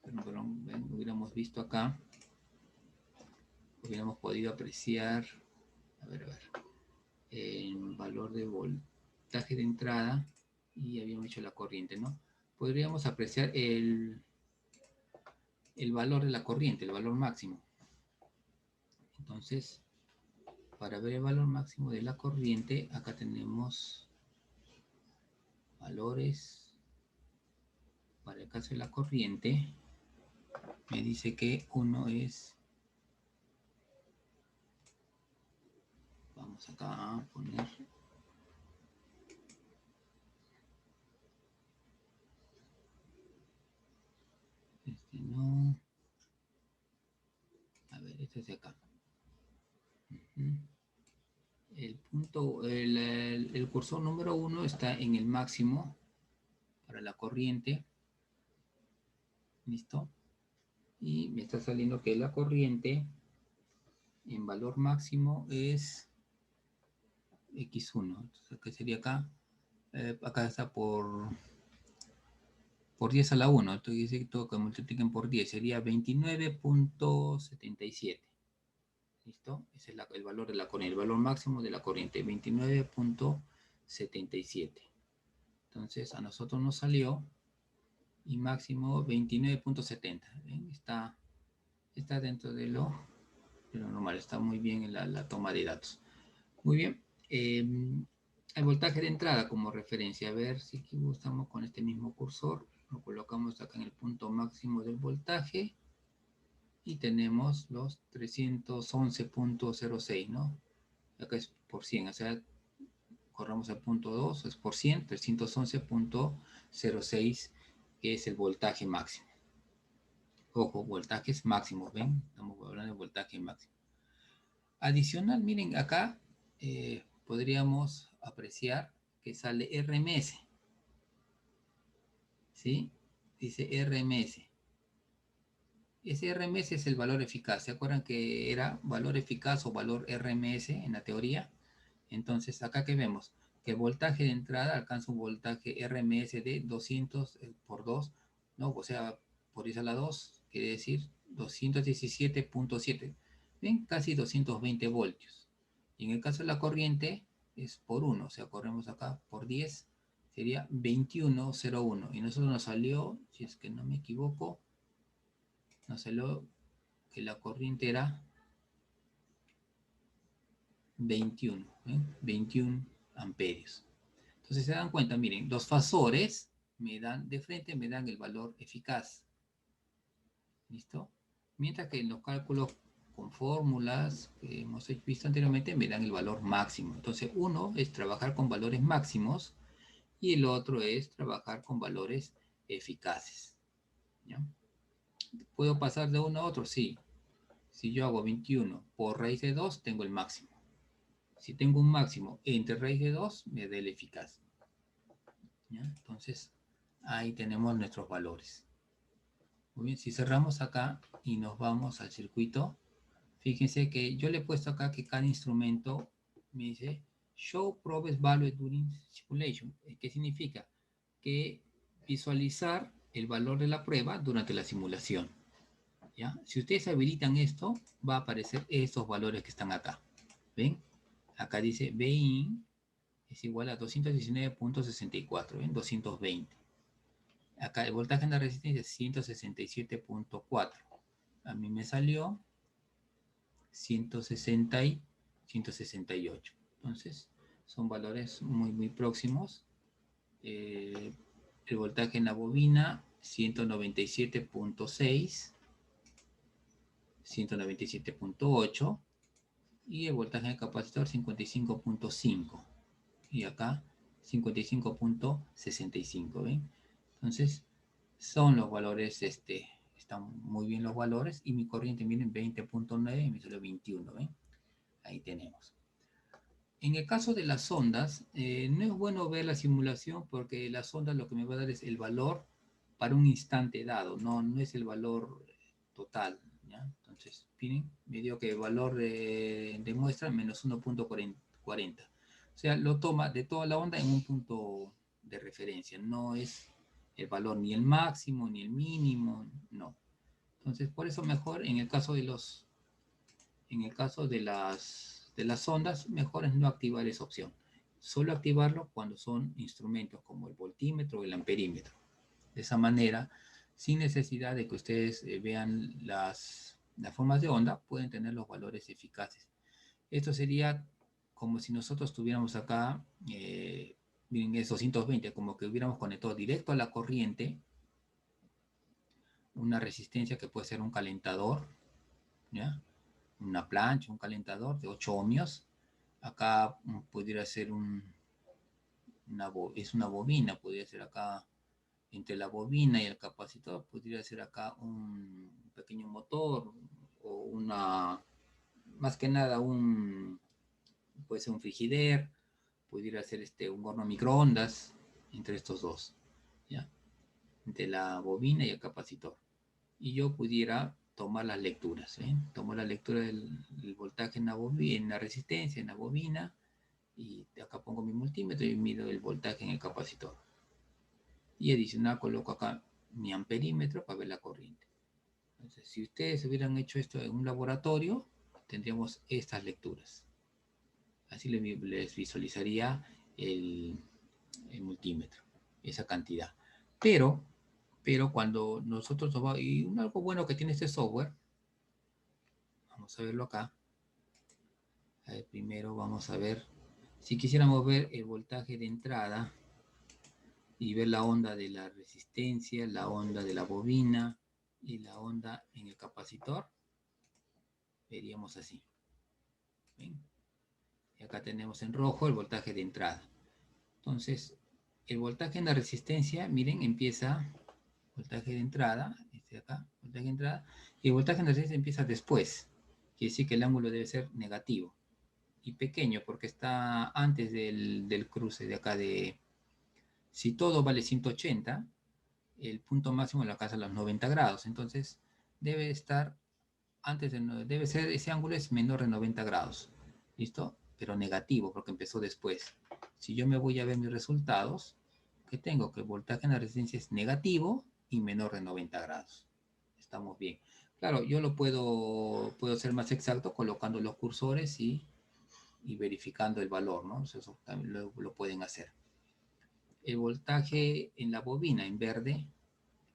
perdón, hubiéramos visto acá, hubiéramos podido apreciar, a ver, el valor de voltaje de entrada y habíamos hecho la corriente, ¿no? Podríamos apreciar el valor de la corriente, el valor máximo. Entonces, para ver el valor máximo de la corriente, acá tenemos valores. Para el caso de la corriente, me dice que uno es... Vamos acá a poner... Este no... Este es de acá. El cursor número 1 está en el máximo para la corriente. ¿Listo? Y me está saliendo que la corriente en valor máximo es X1. Entonces, ¿qué sería acá? Acá está por 10 a la 1. Entonces dice que multipliquen por 10. Sería 29.77. ¿Listo? Ese es el valor de la corriente. El valor máximo de la corriente. 29.77. Entonces a nosotros nos salió y máximo 29.70. Está dentro de lo normal. Está muy bien en la toma de datos. Muy bien. El voltaje de entrada como referencia. A ver si aquí estamos con este mismo cursor. Lo colocamos acá en el punto máximo del voltaje. Y tenemos los 311.06, ¿no? Acá es por 100. O sea, corramos al punto 2, es por 100. 311.06, que es el voltaje máximo. Ojo, voltajes máximos, ¿ven? Estamos hablando de voltaje máximo. Adicional, miren, acá podríamos apreciar que sale RMS. ¿Sí? Dice RMS. Ese RMS es el valor eficaz. ¿Se acuerdan que era valor eficaz o valor RMS en la teoría? Entonces, acá que vemos que el voltaje de entrada alcanza un voltaje RMS de 200 por 2, ¿no? O sea, por 10 a la 2, quiere decir 217.7. ¿Ven? Casi 220 voltios. Y en el caso de la corriente es por 1, o sea, corremos acá por 10, sería 21.01. Y nosotros nos salió, si es que no me equivoco, nos salió que la corriente era 21, ¿eh? 21 amperios. Entonces se dan cuenta, miren, los fasores de frente me dan el valor eficaz. ¿Listo? Mientras que en los cálculos con fórmulas que hemos visto anteriormente me dan el valor máximo. Entonces uno es trabajar con valores máximos y el otro es trabajar con valores eficaces. ¿Ya? ¿Puedo pasar de uno a otro? Sí. Si yo hago 21 por raíz de 2, tengo el máximo. Si tengo un máximo entre raíz de 2, me da el eficaz. ¿Ya? Entonces, ahí tenemos nuestros valores. Muy bien, si cerramos acá y nos vamos al circuito, fíjense que yo le he puesto acá que cada instrumento me dice Show Probes Value During Simulation. ¿Qué significa? Que visualizar el valor de la prueba durante la simulación. ¿Ya? Si ustedes habilitan esto, va a aparecer estos valores que están acá. ¿Ven? Acá dice Bin es igual a 219.64, ¿ven? 220. Acá el voltaje en la resistencia es 167.4. A mí me salió 160 y 168. Entonces, son valores muy próximos. El voltaje en la bobina, 197.6, 197.8. Y el voltaje en el capacitor, 55.5. Y acá 55.65, ¿ven? Entonces son los valores, están muy bien los valores, y mi corriente, miren, 20.9 y me salió 21, ¿ven? Ahí tenemos. En el caso de las ondas, no es bueno ver la simulación porque las ondas lo que me va a dar es el valor para un instante dado, no es el valor total, ¿ya? Entonces, miren, me dio que el valor de muestra menos 1.40. O sea, lo toma de toda la onda en un punto de referencia. No es el valor ni el máximo ni el mínimo, no. Entonces, por eso mejor en el caso de las ondas, mejor es no activar esa opción. Solo activarlo cuando son instrumentos como el voltímetro o el amperímetro. De esa manera, sin necesidad de que ustedes vean las formas de onda, pueden tener los valores eficaces. Esto sería como si nosotros tuviéramos acá, miren, es 220, como que hubiéramos conectado directo a la corriente una resistencia que puede ser un calentador, ¿ya? Una plancha, un calentador de 8 ohmios. Acá pudiera ser es una bobina, podría ser acá entre la bobina y el capacitor, podría ser acá un pequeño motor o una, más que nada puede ser un frigider, pudiera ser un horno microondas, entre estos dos, ¿ya? Entre la bobina y el capacitor. Y yo pudiera tomar las lecturas, ¿eh? Tomo la lectura del voltaje en la bobina, en la resistencia, en la bobina, y acá pongo mi multímetro y mido el voltaje en el capacitor. Y adicional coloco acá mi amperímetro para ver la corriente. Entonces, si ustedes hubieran hecho esto en un laboratorio, tendríamos estas lecturas. Así les visualizaría el multímetro, esa cantidad. Pero cuando nosotros nos va, y algo bueno que tiene este software, vamos a verlo acá. A ver, primero vamos a ver, si quisiéramos ver el voltaje de entrada y ver la onda de la resistencia, la onda de la bobina y la onda en el capacitor, veríamos así. ¿Ven? Y acá tenemos en rojo el voltaje de entrada. Entonces, el voltaje en la resistencia, miren, empieza voltaje de entrada, este de acá, voltaje de entrada, y el voltaje en la resistencia empieza después. Quiere decir que el ángulo debe ser negativo y pequeño porque está antes del cruce de acá de... Si todo vale 180, el punto máximo lo alcanza a los 90 grados. Entonces, debe estar antes de... Debe ser, ese ángulo es menor de 90 grados. ¿Listo? Pero negativo porque empezó después. Si yo me voy a ver mis resultados, que tengo que el voltaje en la resistencia es negativo y menor de 90 grados. Estamos bien. Claro, yo lo puedo ser más exacto colocando los cursores y verificando el valor, ¿no? Eso también lo pueden hacer. El voltaje en la bobina en verde,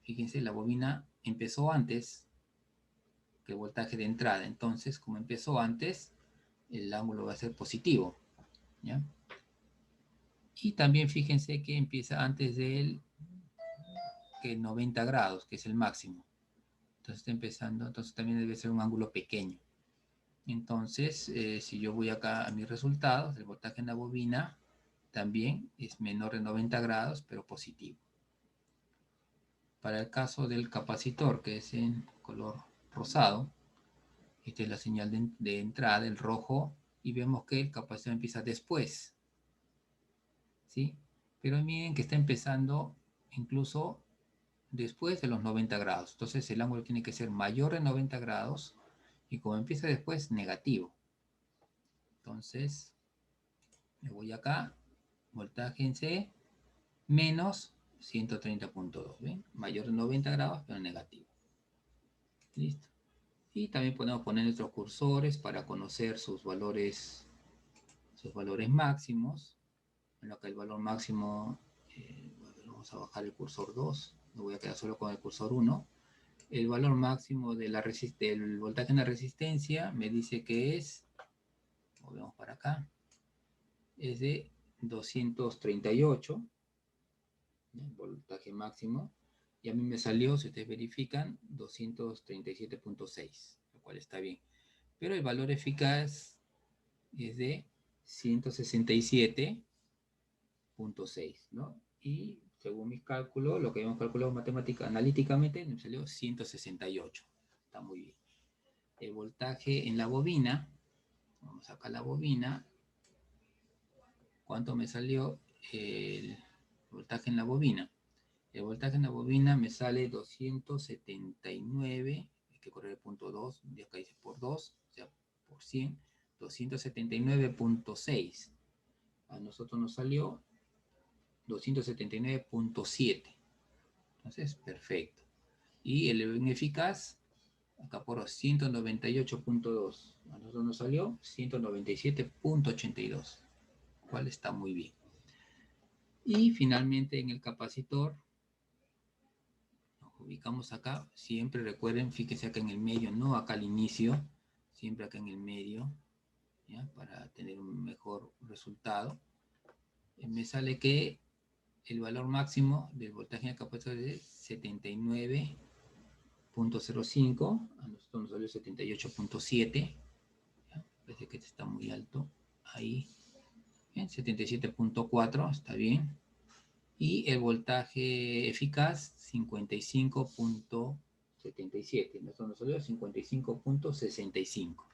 fíjense, la bobina empezó antes que el voltaje de entrada. Entonces, como empezó antes, el ángulo va a ser positivo, ¿ya? Y también fíjense que empieza antes del que 90 grados, que es el máximo. Entonces está empezando, entonces también debe ser un ángulo pequeño. Entonces, si yo voy acá a mis resultados, el voltaje en la bobina también es menor de 90 grados, pero positivo. Para el caso del capacitor, que es en color rosado, esta es la señal de entrada, el rojo, y vemos que el capacitor empieza después, ¿sí? Pero miren que está empezando incluso después de los 90 grados. Entonces el ángulo tiene que ser mayor de 90 grados y como empieza después, negativo. Entonces, me voy acá, voltaje en C, menos 130.2, ¿ven? Mayor de 90 grados, pero negativo. Listo. Y también podemos poner nuestros cursores para conocer sus valores máximos. Bueno, acá el valor máximo, vamos a bajar el cursor 2, me voy a quedar solo con el cursor 1. El valor máximo del voltaje en la resistencia me dice que es, volvemos para acá, es de 238, el voltaje máximo, y a mí me salió, si ustedes verifican, 237.6, lo cual está bien. Pero el valor eficaz es de 167.6, ¿no? Y según mis cálculos, lo que habíamos calculado analíticamente, me salió 168. Está muy bien. El voltaje en la bobina, vamos acá a la bobina, ¿cuánto me salió el voltaje en la bobina? El voltaje en la bobina me sale 279, hay que correr el punto 2, de acá dice por 2, o sea, por 100, 279.6. A nosotros nos salió 279.7. Entonces, perfecto. Y el ineficaz, acá por 198.2. A nosotros nos salió 197.82, cual está muy bien. Y finalmente en el capacitor, nos ubicamos acá. Siempre recuerden, fíjense acá en el medio, no acá al inicio, siempre acá en el medio, ¿ya? Para tener un mejor resultado. Me sale que el valor máximo del voltaje en el capacitor es 79.05, a nosotros nos salió 78.7, parece que está muy alto, ahí, bien, 77.4, está bien, y el voltaje eficaz 55.0 177. Esto nos salió 55.65.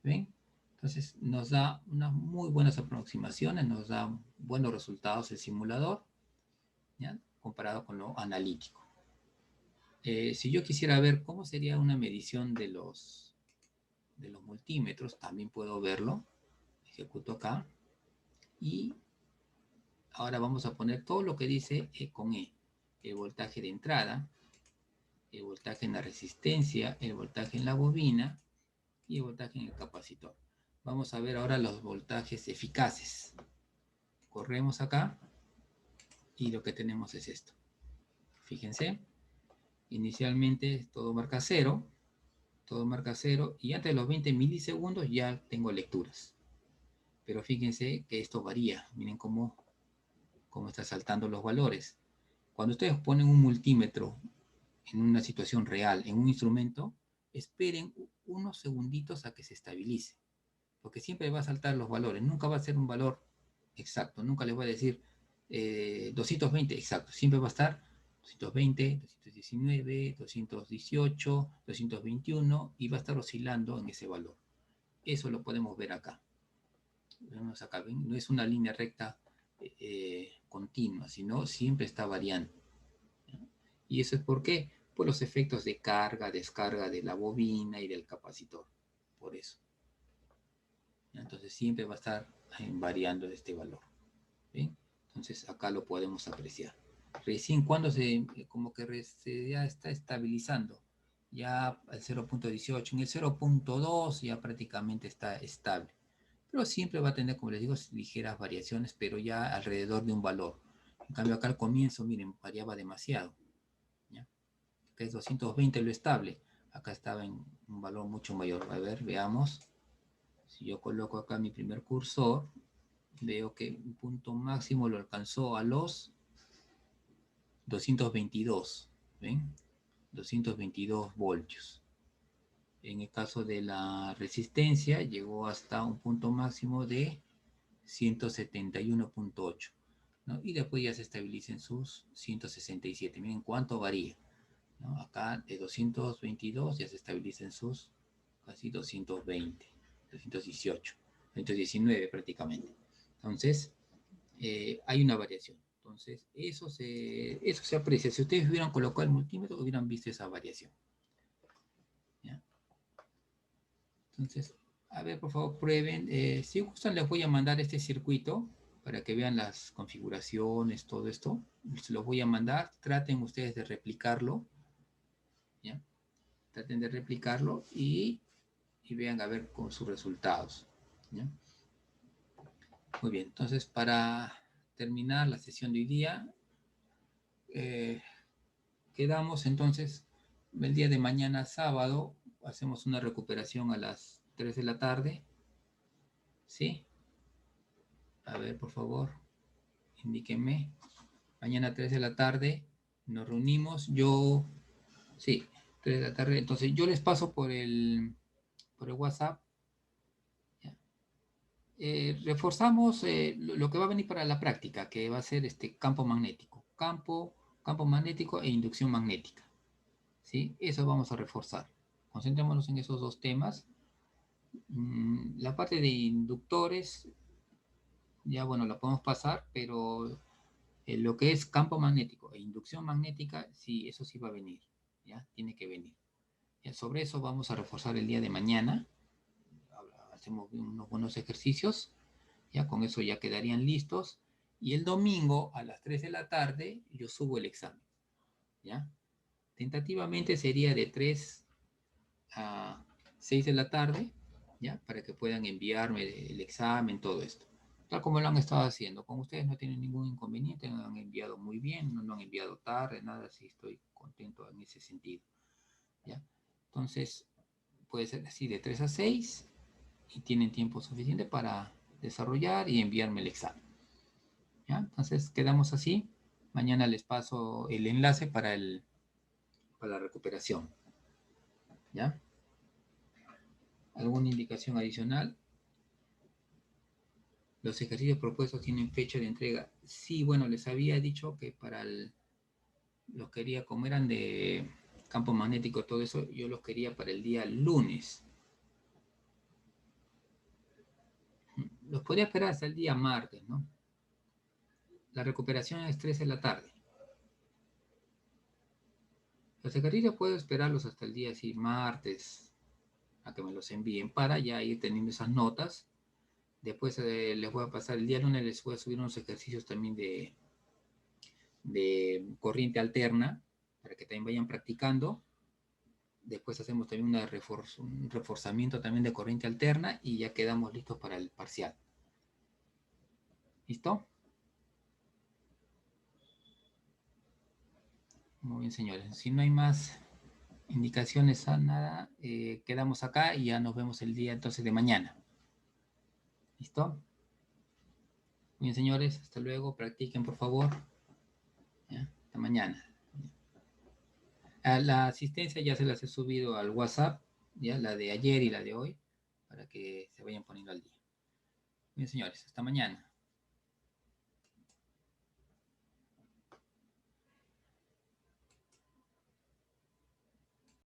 ¿Ven? Entonces nos da unas muy buenas aproximaciones, nos da buenos resultados el simulador, ¿ya? Comparado con lo analítico. Si yo quisiera ver cómo sería una medición de los multímetros, también puedo verlo. Ejecuto acá. Y ahora vamos a poner todo lo que dice con E. El voltaje de entrada, el voltaje en la resistencia, el voltaje en la bobina y el voltaje en el capacitor. Vamos a ver ahora los voltajes eficaces. Corremos acá y lo que tenemos es esto. Fíjense, inicialmente todo marca 0, y antes de los 20 milisegundos ya tengo lecturas. Pero fíjense que esto varía. Miren cómo está saltando los valores. Cuando ustedes ponen un multímetro en una situación real, en un instrumento, esperen unos segunditos a que se estabilice, porque siempre va a saltar los valores, nunca va a ser un valor exacto, nunca les voy a decir 220 exacto, siempre va a estar 220, 219, 218, 221 y va a estar oscilando en ese valor. Eso lo podemos ver acá. Vemos acá, ¿ven? No es una línea recta continua, sino siempre está variando. ¿Y eso es por qué? Por los efectos de carga, descarga de la bobina y del capacitor. Por eso. Entonces siempre va a estar variando este valor. ¿Ven? Entonces acá lo podemos apreciar. Recién cuando como que ya está estabilizando. Ya al 0.18, en el 0.2 ya prácticamente está estable. Pero siempre va a tener, como les digo, ligeras variaciones, pero ya alrededor de un valor. En cambio acá al comienzo, miren, variaba demasiado. ¿Ya? Que es 220 lo estable. Acá estaba en un valor mucho mayor. A ver, veamos. Si yo coloco acá mi primer cursor, veo que un punto máximo lo alcanzó a los 222. ¿Ven? 222 voltios. En el caso de la resistencia, llegó hasta un punto máximo de 171.8. ¿no? Y después ya se estabiliza en sus 167. Miren cuánto varía. ¿no? Acá de 222 ya se estabiliza en sus casi 220, 218, 219 prácticamente. Entonces, hay una variación. Entonces, eso se aprecia. Si ustedes hubieran colocado el multímetro, hubieran visto esa variación. ¿Ya? Entonces, a ver, por favor, prueben. Si gustan, les voy a mandar este circuito para que vean las configuraciones, todo esto. Se los voy a mandar. Traten ustedes de replicarlo. ¿Ya? Traten de replicarlo y vean a ver con sus resultados. ¿Ya? Muy bien, entonces para terminar la sesión de hoy día, quedamos entonces el día de mañana sábado, hacemos una recuperación a las 3 de la tarde. ¿Sí? A ver, por favor, indíquenme. Mañana 3 de la tarde nos reunimos. Sí, 3 de la tarde. Entonces yo les paso por el WhatsApp. Reforzamos lo que va a venir para la práctica, que va a ser este campo magnético. Campo magnético e inducción magnética. ¿Sí? Eso vamos a reforzar. Concentrémonos en esos dos temas. La parte de inductores, ya bueno, la podemos pasar, pero lo que es campo magnético e inducción magnética, sí, eso sí va a venir. ¿Ya? Tiene que venir. Ya, sobre eso vamos a reforzar el día de mañana. Hacemos unos buenos ejercicios. Ya con eso ya quedarían listos. Y el domingo a las 3 de la tarde yo subo el examen. ¿Ya? Tentativamente sería de 3 a 6 de la tarde, ¿ya? Para que puedan enviarme el examen, todo esto. Tal como lo han estado haciendo. Con ustedes no tienen ningún inconveniente, me han enviado muy bien, no han enviado tarde, nada así, estoy contento en ese sentido. ¿Ya? Entonces, puede ser así de 3 a 6 y tienen tiempo suficiente para desarrollar y enviarme el examen. ¿Ya? Entonces, quedamos así. Mañana les paso el enlace para la recuperación. ¿Ya? ¿Alguna indicación adicional? Los ejercicios propuestos tienen fecha de entrega. Sí, bueno, les había dicho que para los quería como eran de campo magnético, todo eso, yo los quería para el día lunes. Los podría esperar hasta el día martes, ¿no? La recuperación es 3 de la tarde. Los ejercicios puedo esperarlos hasta el día así, martes, a que me los envíen para ya ir teniendo esas notas. Después les voy a pasar el día lunes, les voy a subir unos ejercicios también de corriente alterna para que también vayan practicando. Después hacemos también un reforzamiento también de corriente alterna y ya quedamos listos para el parcial. ¿Listo? Muy bien, señores. Si no hay más indicaciones a nada, quedamos acá y ya nos vemos el día entonces de mañana. ¿Listo? Muy bien, señores. Hasta luego. Practiquen, por favor. ¿Ya? Hasta mañana. La asistencia ya se las he subido al WhatsApp, ya la de ayer y la de hoy, para que se vayan poniendo al día. Bien, señores, hasta mañana.